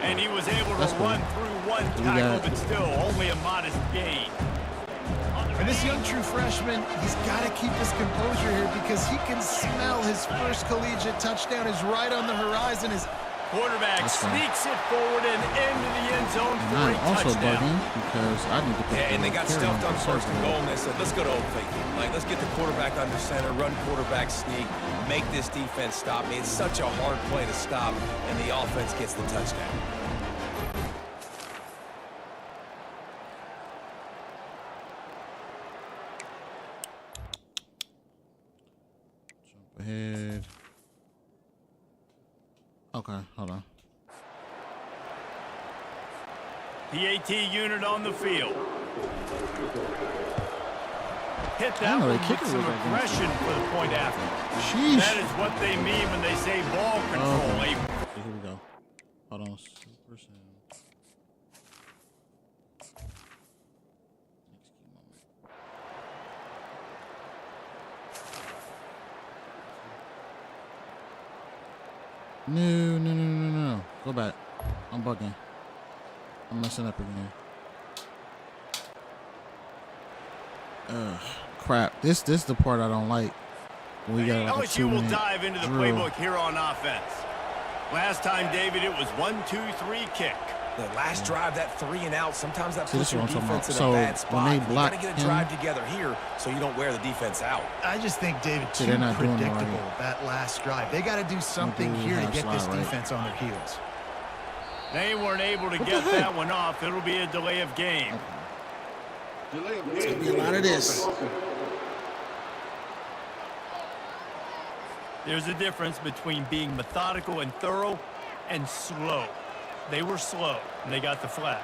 And he was able That's to cool. run through one We tackle, got- but still only a modest gain. And this young true freshman, he's got to keep his composure here because he can smell his first collegiate touchdown is right on the horizon. His Quarterback That's fine. sneaks it forward and into the end zone And for I'm a also touchdown. bugging because I need to put Yeah, and they the got carry stuffed on the first and circle. goal, and they said, let's go to Old Faithful. Like, let's get the quarterback under center, run quarterback sneak, make this defense stop me. It's such a hard play to stop, and the offense gets the touchdown. Jump ahead. Okay, hold on. PAT unit on the field. Hit I that know one the kicker with some was like this. aggression for the point after. Sheesh. That is what they mean when they say ball control. Okay. A Here we go. Hold on. Super sound. Next key moment. No. Go back. I'm bugging. I'm messing up again. Crap. This is the part I don't like. We got like LSU will dive into the playbook here on offense. Last time, David, it was 1-2-3 kick. The last drive, that 3 and out, sometimes that puts your defense in so a bad spot. When they you got block to get a drive together here so you don't wear the defense out. I just think, David, too predictable that last drive. They got to do something here to get this defense on their heels. They weren't able to get that one off. It'll be a delay of game. It's going to be a lot of this. There's a difference between being methodical and thorough and slow. They were slow, and they got the flag.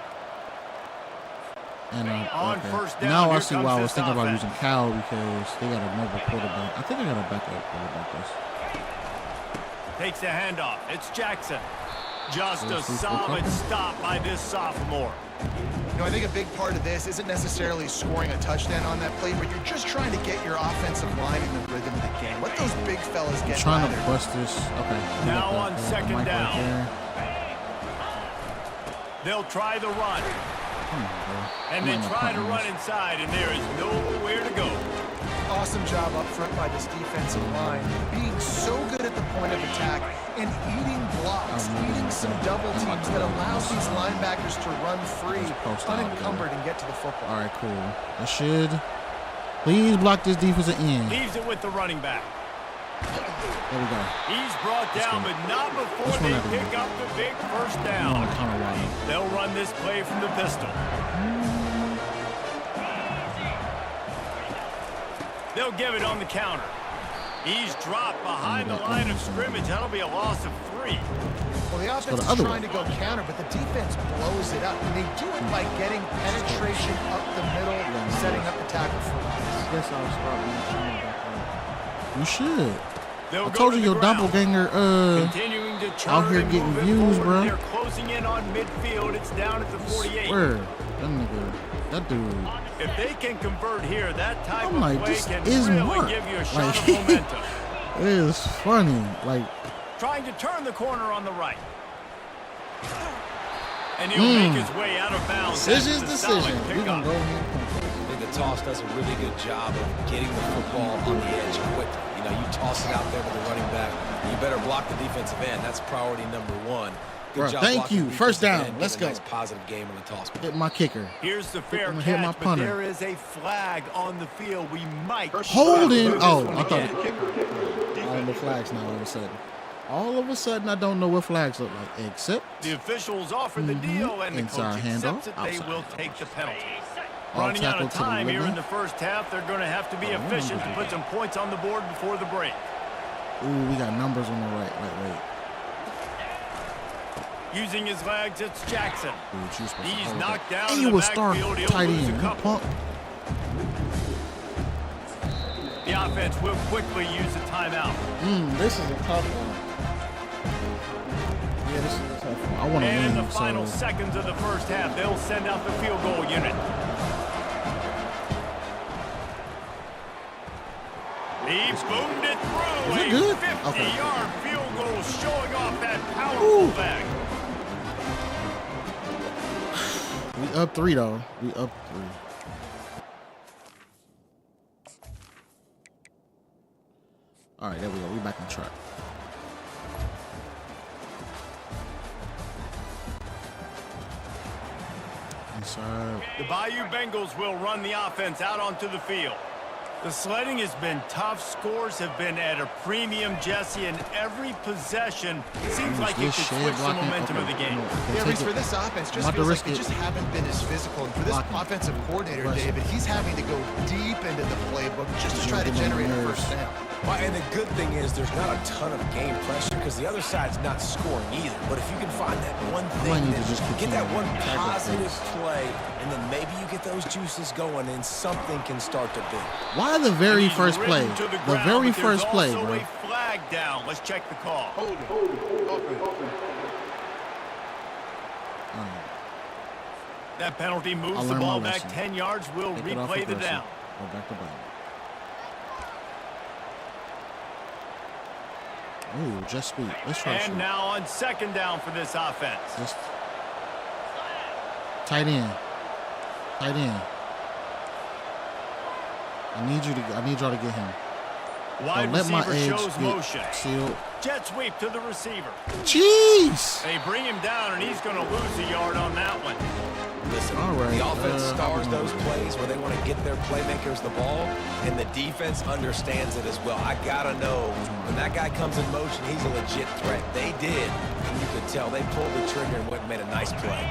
And on first down, now I see why I was thinking about using Cal because they got a mobile quarterback. I think I got a backup quarterback. Takes the handoff. It's Jackson. Just a solid stop by this sophomore. You know, I think a big part of this isn't necessarily scoring a touchdown on that play, but you're just trying to get your offensive line in the rhythm of the game. Let those big fellas get trying to bust this. Okay. Now on second down. Right, they'll try the run. And they try to run inside, and there is nowhere to go. Awesome job up front by this defensive line. Being so good at the point of attack and eating blocks, eating some double teams that allows these linebackers to run free, unencumbered, and get to the football. All right, cool. I should. Please block this defensive end. Leaves it with the running back. There we go. He's brought down, but not before they pick up the big first down. They'll run this play from the pistol. They'll give it on the counter. He's dropped behind the line of scrimmage. That'll be a loss of 3. Well, the offense is trying to go counter, but the defense blows it up. And they do it by getting penetration up the middle, setting up the tackle for loss. I guess I'll start you should. I told you your doppelganger out here getting views, bro. They're closing in on midfield. It's down at the 48. Swear. That dude. If they can convert here, that type of like, play can really give you a shot of momentum. It is funny. Like trying to turn the corner on the right. And he'll make his way out of bounds. Decision. We're gonna go ahead. I think the toss does a really good job of getting the football on the edge quickly. You know, you toss it out there to the running back. You better block the defensive end. That's priority number 1. Good job. Thank you. First down. Let's go. Nice positive game on the toss. Hit my kicker. Here's the fair catch, hit my punter. but there is a flag on the field. We might holding. Oh, I thought all the flags now all of a sudden. All of a sudden, I don't know what flags look like, except the officials offer the deal, and the coach accepts it. They will take the penalty. Running out of time here in the first half, they're going to have to be efficient to put some points on the board before the break. Ooh, we got numbers on the right. Using his legs, it's Jackson. He's knocked down in the backfield. He'll lose a couple. The offense will quickly use a timeout. This is a tough one. Yeah, this is a tough one. I want to win. And in the final seconds of the first half, they'll send out the field goal unit. He boomed it through. Is it good? 50-yard field goal showing off that powerful leg. We up 3, though. We up 3. All right, there we go. We back on track. Inside. The Bayou Bengals will run the offense out onto the field. The sledding has been tough. Scores have been at a premium, Jesse, and every possession seems like it could switch the momentum of the game. Yeah, Reese, for this offense, just feels like they just haven't been as physical. And for this offensive coordinator, David, he's having to go deep into the playbook just to try to generate a first down. Well, and the good thing is there's not a ton of game pressure because the other side's not scoring either. But if you can find that one thing, get that one positive play, and then maybe you get those juices going and something can start to build. Why the very first play? The very first play, bro. A flag down. Let's check the call. Hold it. Open. That penalty moves the ball back 10 yards. We'll replay the down. Go back to back. Ooh, just sweet. Let's try. And now on second down for this offense. Just tight end. Tight end. I need y'all to get him. Wide let my receiver edge shows get motion. sealed. Jet sweep to the receiver. Jeez. They bring him down, and he's going to lose a yard on that one. Listen, all right, the offense stars those plays where they want to get their playmakers the ball, and the defense understands it as well. I got to know, when that guy comes in motion, he's a legit threat. They did, and you could tell they pulled the trigger and went and made a nice play.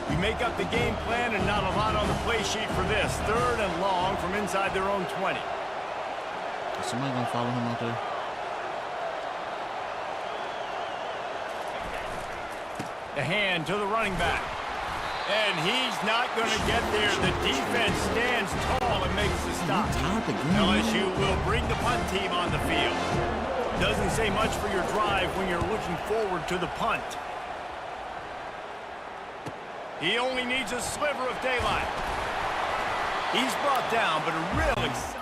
We make up the game plan and not a lot on the play sheet for this. 3rd and long from inside their own 20. Is somebody going to follow him out there? The hand to the running back. And he's not going to get there. The defense stands tall and makes the stop. LSU will bring the punt team on the field. Doesn't say much for your drive when you're looking forward to the punt. He only needs a sliver of daylight. He's brought down, but a real exciting.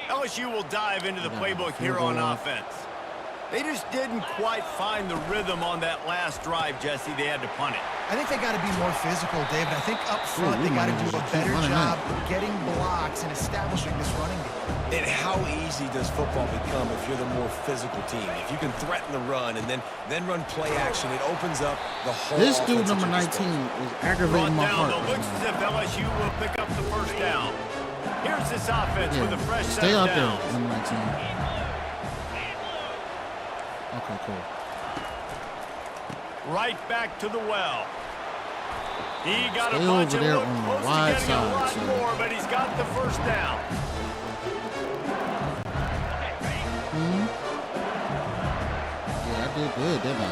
LSU will dive into the playbook here on offense. They just didn't quite find the rhythm on that last drive, Jesse. They had to punt it. I think they got to be more physical, David. I think up front they got to do a better job getting blocks and establishing this running game. And how easy does football become if you're the more physical team? If you can threaten the run and then run play action, it opens up the whole. This dude, number 19, is aggravating my heart. It looks as if LSU will pick up the first down. Here's this offense with a fresh set Stay of out downs. there, number 19. Okay, cool. Right back to the well. He got Stay a bunch over there of on the close wide to getting a lot side, more, but he's got the first down. Yeah, I did good, didn't I?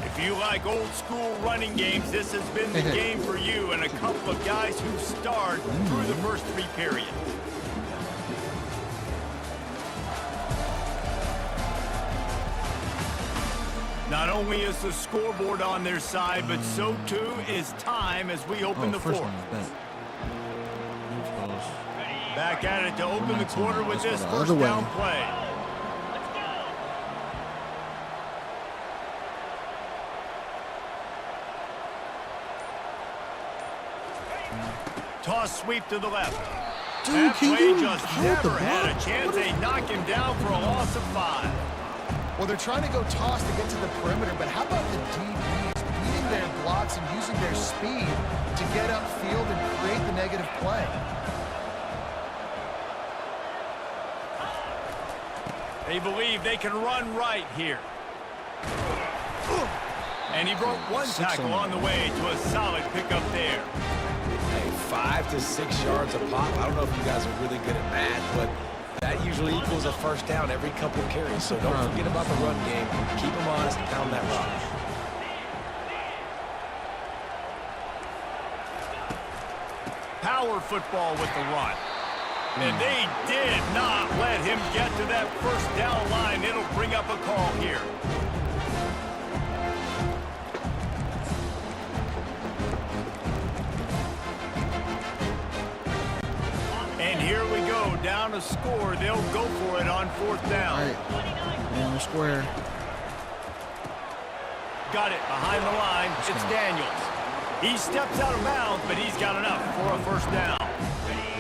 If you like old school running games, this has been the game for you and a couple of guys who starred through the first 3 periods. Not only is the scoreboard on their side, but so too is time as we open the 4th. Back at it to open the quarter with this first down play. Toss sweep to the left. Dude, that play just never had a chance. They knock him down for a loss of 5. Well, they're trying to go toss to get to the perimeter, but how about the DBs beating their blocks and using their speed to get upfield and create the negative play? They believe they can run right here. And he broke one tackle on the way to a solid pickup there. Hey, 5 to 6 yards a pop. I don't know if you guys are really good at math, but that usually equals a first down every couple of carries. So don't forget about the run game. Keep them honest and pound that rock. Power football with the run. And they did not let him get to that first down line. It'll bring up a call here. And here we go, down a score. They'll go for it on 4th down. All right, in the square. Got it behind the line. It's Daniels. He steps out of bounds, but he's got enough for a first down.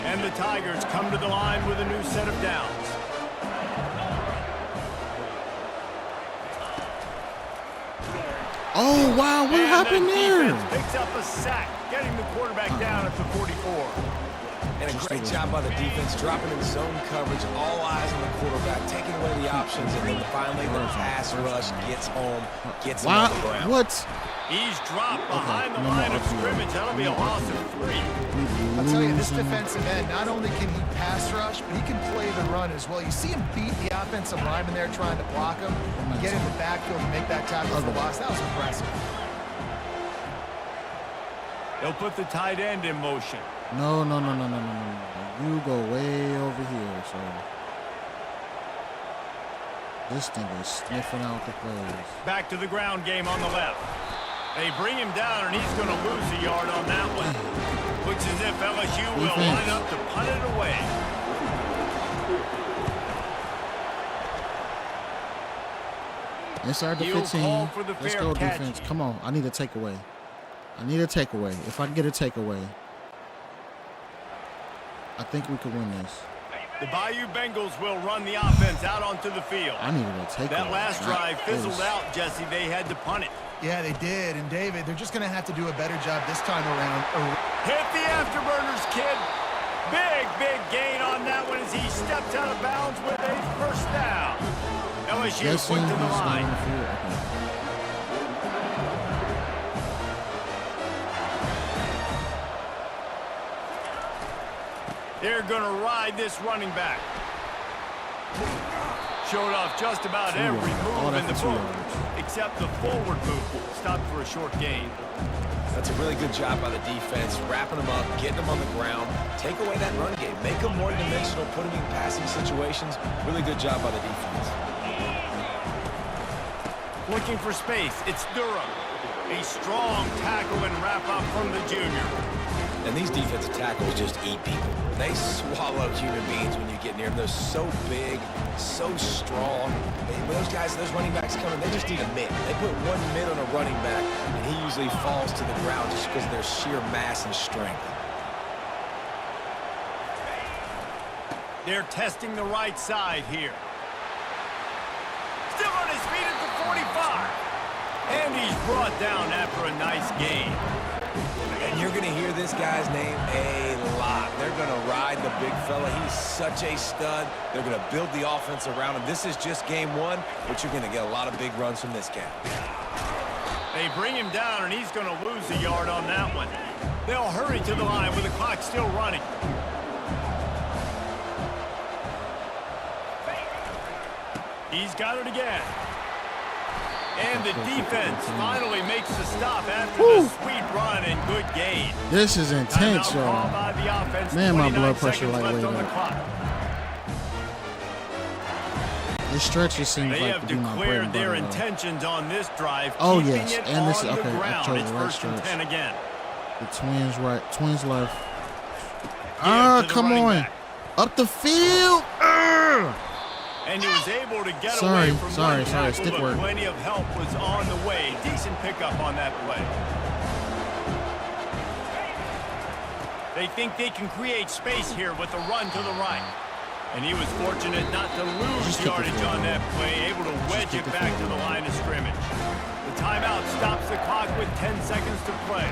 And the Tigers come to the line with a new set of downs. Oh, wow, what happened there? Picks up a sack, getting the quarterback down at the 44. And a great job by the defense, dropping in zone coverage, all eyes on the quarterback, taking away the options, and then finally the pass rush gets home, gets him on the ground. What? He's dropped behind the line of scrimmage. That'll be a loss of 3. I'll tell you, this defensive end, not only can he pass rush, but he can play the run as well. You see him beat the offensive lineman there trying to block him, get in the backfield and make that tackle for loss. That was impressive. They'll put the tight end in motion. No. You go way over here, so this thing is sniffing out the plays. Back to the ground game on the left. They bring him down, and he's going to lose a yard on that one. Looks as if LSU will line up to punt it away. Inside the 15. Let's go, defense. Come on. I need a takeaway. If I can get a takeaway, I think we could win this. The Bayou Bengals will run the offense out onto the field. I needed a takeaway. That last drive fizzled out, Jesse. They had to punt it. Yeah, they did. And, David, they're just going to have to do a better job this time around. Hit the afterburners, kid. Big gain on that one as he stepped out of bounds with a first down. LSU quick to the line. They're going to ride this running back. Showed off just about every move in the book, except the forward move. Stopped for a short gain. That's a really good job by the defense, wrapping them up, getting them on the ground. Take away that run game. Make them more dimensional, put them in passing situations. Really good job by the defense. Looking for space. It's Durham. A strong tackle and wrap up from the junior. And these defensive tackles just eat people. They swallow human beings when you get near them. They're so big, so strong. When those guys, those running backs come in, they just need a mitt. They put 1 mitt on a running back, and he usually falls to the ground just because of their sheer mass and strength. They're testing the right side here. Still on his feet at the 45. And he's brought down after a nice gain. And you're going to hear this guy's name a lot. They're going to ride the big fella. He's such a stud. They're going to build the offense around him. This is just game one, but you're going to get a lot of big runs from this guy. They bring him down, and he's going to lose a yard on that one. They'll hurry to the line with the clock still running. He's got it again. And the defense finally makes the stop after the sweet run and good gain. This is intense, y'all. Man, my blood pressure like way up. This stretches seems they like have to be my bread declared and their butter, intentions on this drive. Oh keeping yes, it and this on is the okay. ground. I It's right first and 10 again. The twins right, twins left. Come on, back. up the field. And he was able to get away from sorry, tackle, stick but work. plenty of help was on the way. Decent pickup on that play. They think they can create space here with a run to the right. And he was fortunate not to lose yardage on that play, able to wedge it back to the line of scrimmage. The timeout stops the clock with 10 seconds to play.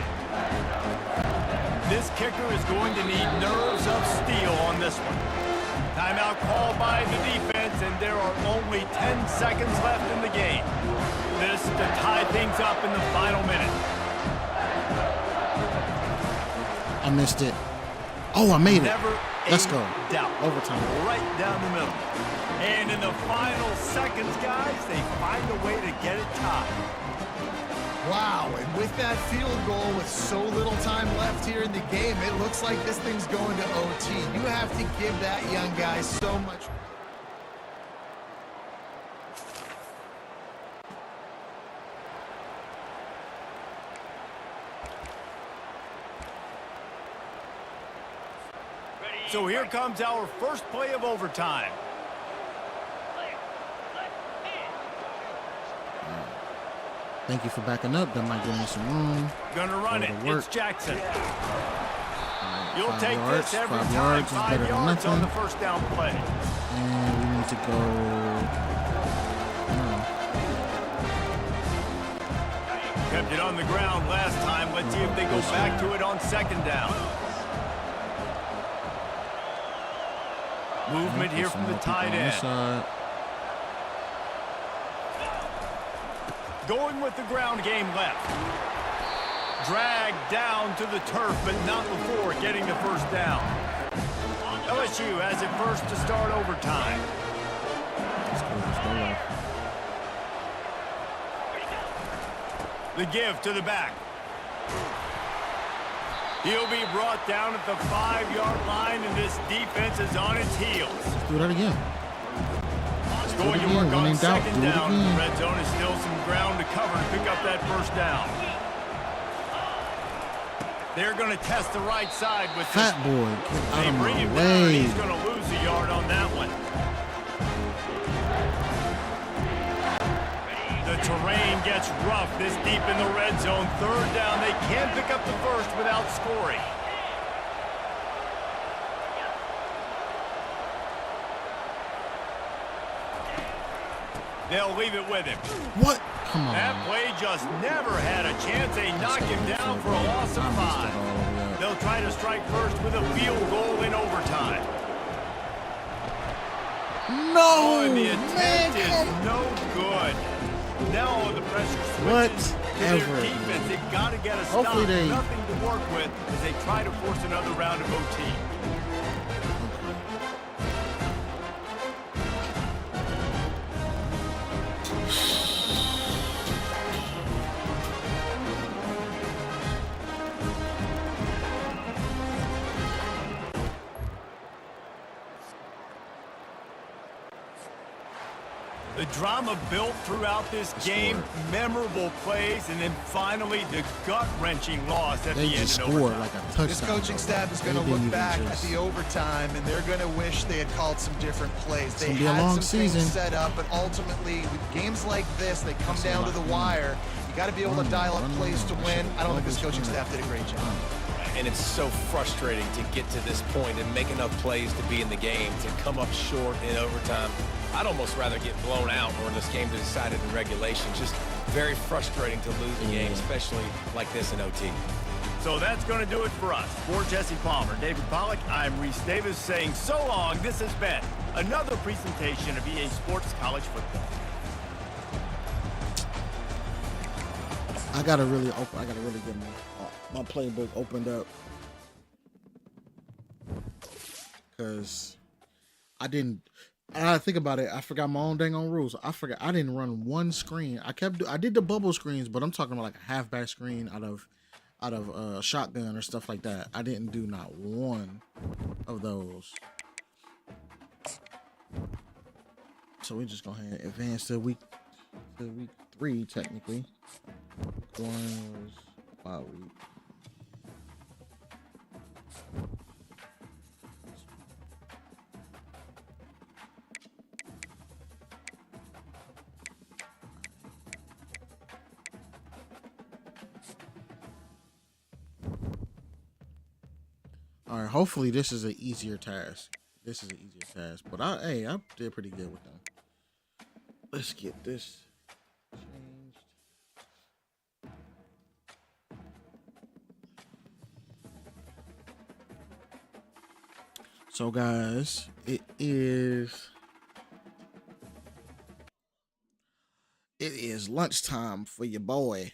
This kicker is going to need nerves of steel on this one. Timeout called by the defense, and there are only 10 seconds left in the game. This to tie things up in the final minute. I missed it. Oh, I made it. Never Let's go. Doubt. Overtime. Right down the middle. And in the final seconds, guys, they find a way to get it tied. Wow, and with that field goal with so little time left here in the game, it looks like this thing's going to OT. You have to give that young guy so much. So here comes our first play of overtime. Thank you for backing up. That might give me some room. Gonna run it. It's Jackson. You'll take yards, this every 5 time. yards is 5 better than yards nothing. on the first down play. And we need to go. Kept it on the ground last time. Let's see if they go back to it on second down. Movement here from the tight end. Going with the ground game left. Dragged down to the turf, but not before getting the first down. LSU has it first to start overtime. The give to the back. He'll be brought down at the 5-yard line, and this defense is on its heels. Let's do that again. Going to work on second down. The red zone is still some ground to cover to pick up that first down. They're going to test the right side with Fat boy. They bring him down. He's going to lose a yard on that one. The terrain gets rough this deep in the red zone. Third down. They can't pick up the first without scoring. They'll leave it with him. What? Come on. That play just never had a chance. They knock him down for a loss of 5. They'll try to strike first with a field goal in overtime. No, and the attempt is no good. Now the pressure switches to their defense. They've got to get a stop. Nothing to work with as they try to force another round of OT. The drama built throughout this game, memorable plays, and then finally the gut-wrenching loss at the end of overtime. Like a touchdown. This coaching staff is going to look back at the overtime, and they're going to wish they had called some different plays. They had some things set up, but ultimately, with games like this, they come down to the wire. You got to be able to dial up plays to win. I don't think this coaching staff did a great job. And it's so frustrating to get to this point and make enough plays to be in the game, to come up short in overtime. I'd almost rather get blown out or this game decided in regulation. Just very frustrating to lose a game, especially like this in OT. So that's going to do it for us. For Jesse Palmer, David Pollack, I'm Reese Davis saying so long. This has been another presentation of EA Sports College Football. I gotta really get my playbook opened up because I think about it. I forgot my own dang on rules. I didn't run one screen. I did the bubble screens, but I'm talking about like a halfback screen out of shotgun or stuff like that. I didn't do not one of those. So we just go ahead and advance to week 3 technically. One was 5 weeks. All right, hopefully this is an easier task. But I did pretty good with them. Let's get this changed. So guys, it is lunchtime for your boy.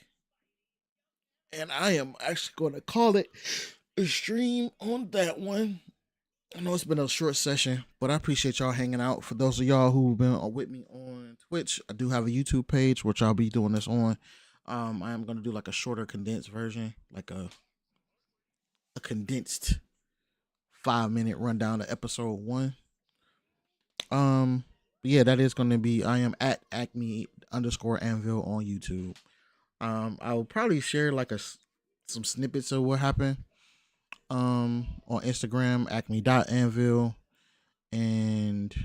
And I am actually going to call it a stream on that one. I know it's been a short session, but I appreciate y'all hanging out. For those of y'all who've been with me on Twitch, I do have a YouTube page, which I'll be doing this on. I am going to do like a shorter condensed version, like a condensed 5-minute rundown of episode 1. Yeah, that is going to be, I am at Acme_Anvil on YouTube. I will probably share like some snippets of what happened on Instagram, acme.anvil, and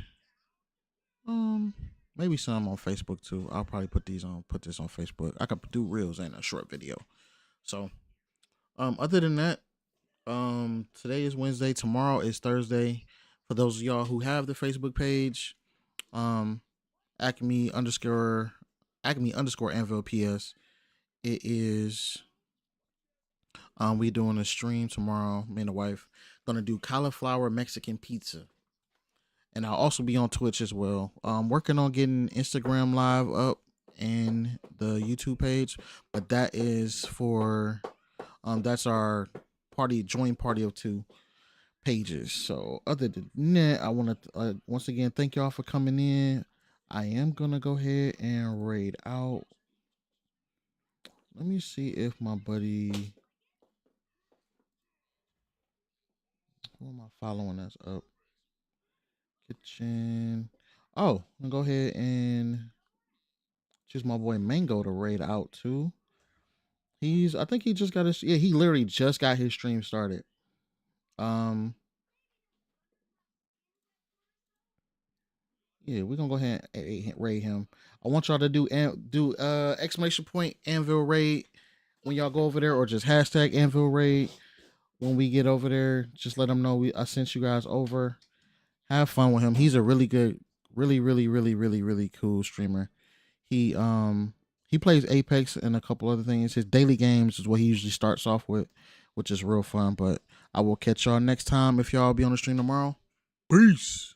maybe some on Facebook too. I'll probably put this on Facebook. I could do reels and a short video. So other than that, today is Wednesday, tomorrow is Thursday. For those of y'all who have the Facebook page, Acme_Anvil PS, it is we doing a stream tomorrow. Me and the wife gonna do cauliflower Mexican pizza, and I'll also be on Twitch as well. Working on getting Instagram live up and the YouTube page, but that is for that's our joint party of 2 pages. So other than that, I want to once again thank y'all for coming in. I am gonna go ahead and raid out. Let me see if my buddy Who am I following that's up? Kitchen. Oh, I'm gonna go ahead and choose my boy Mango to raid out too. I think he just got his, yeah, he literally just got his stream started. Um, yeah, we're gonna go ahead and raid him. I want y'all to do exclamation point Anvil raid when y'all go over there, or just hashtag Anvil raid when we get over there. Just let them know I sent you guys over. Have fun with him. He's a really good, really cool streamer. He plays Apex and a couple other things. His daily games is what he usually starts off with, which is real fun. But I will catch y'all next time if y'all be on the stream tomorrow. Peace.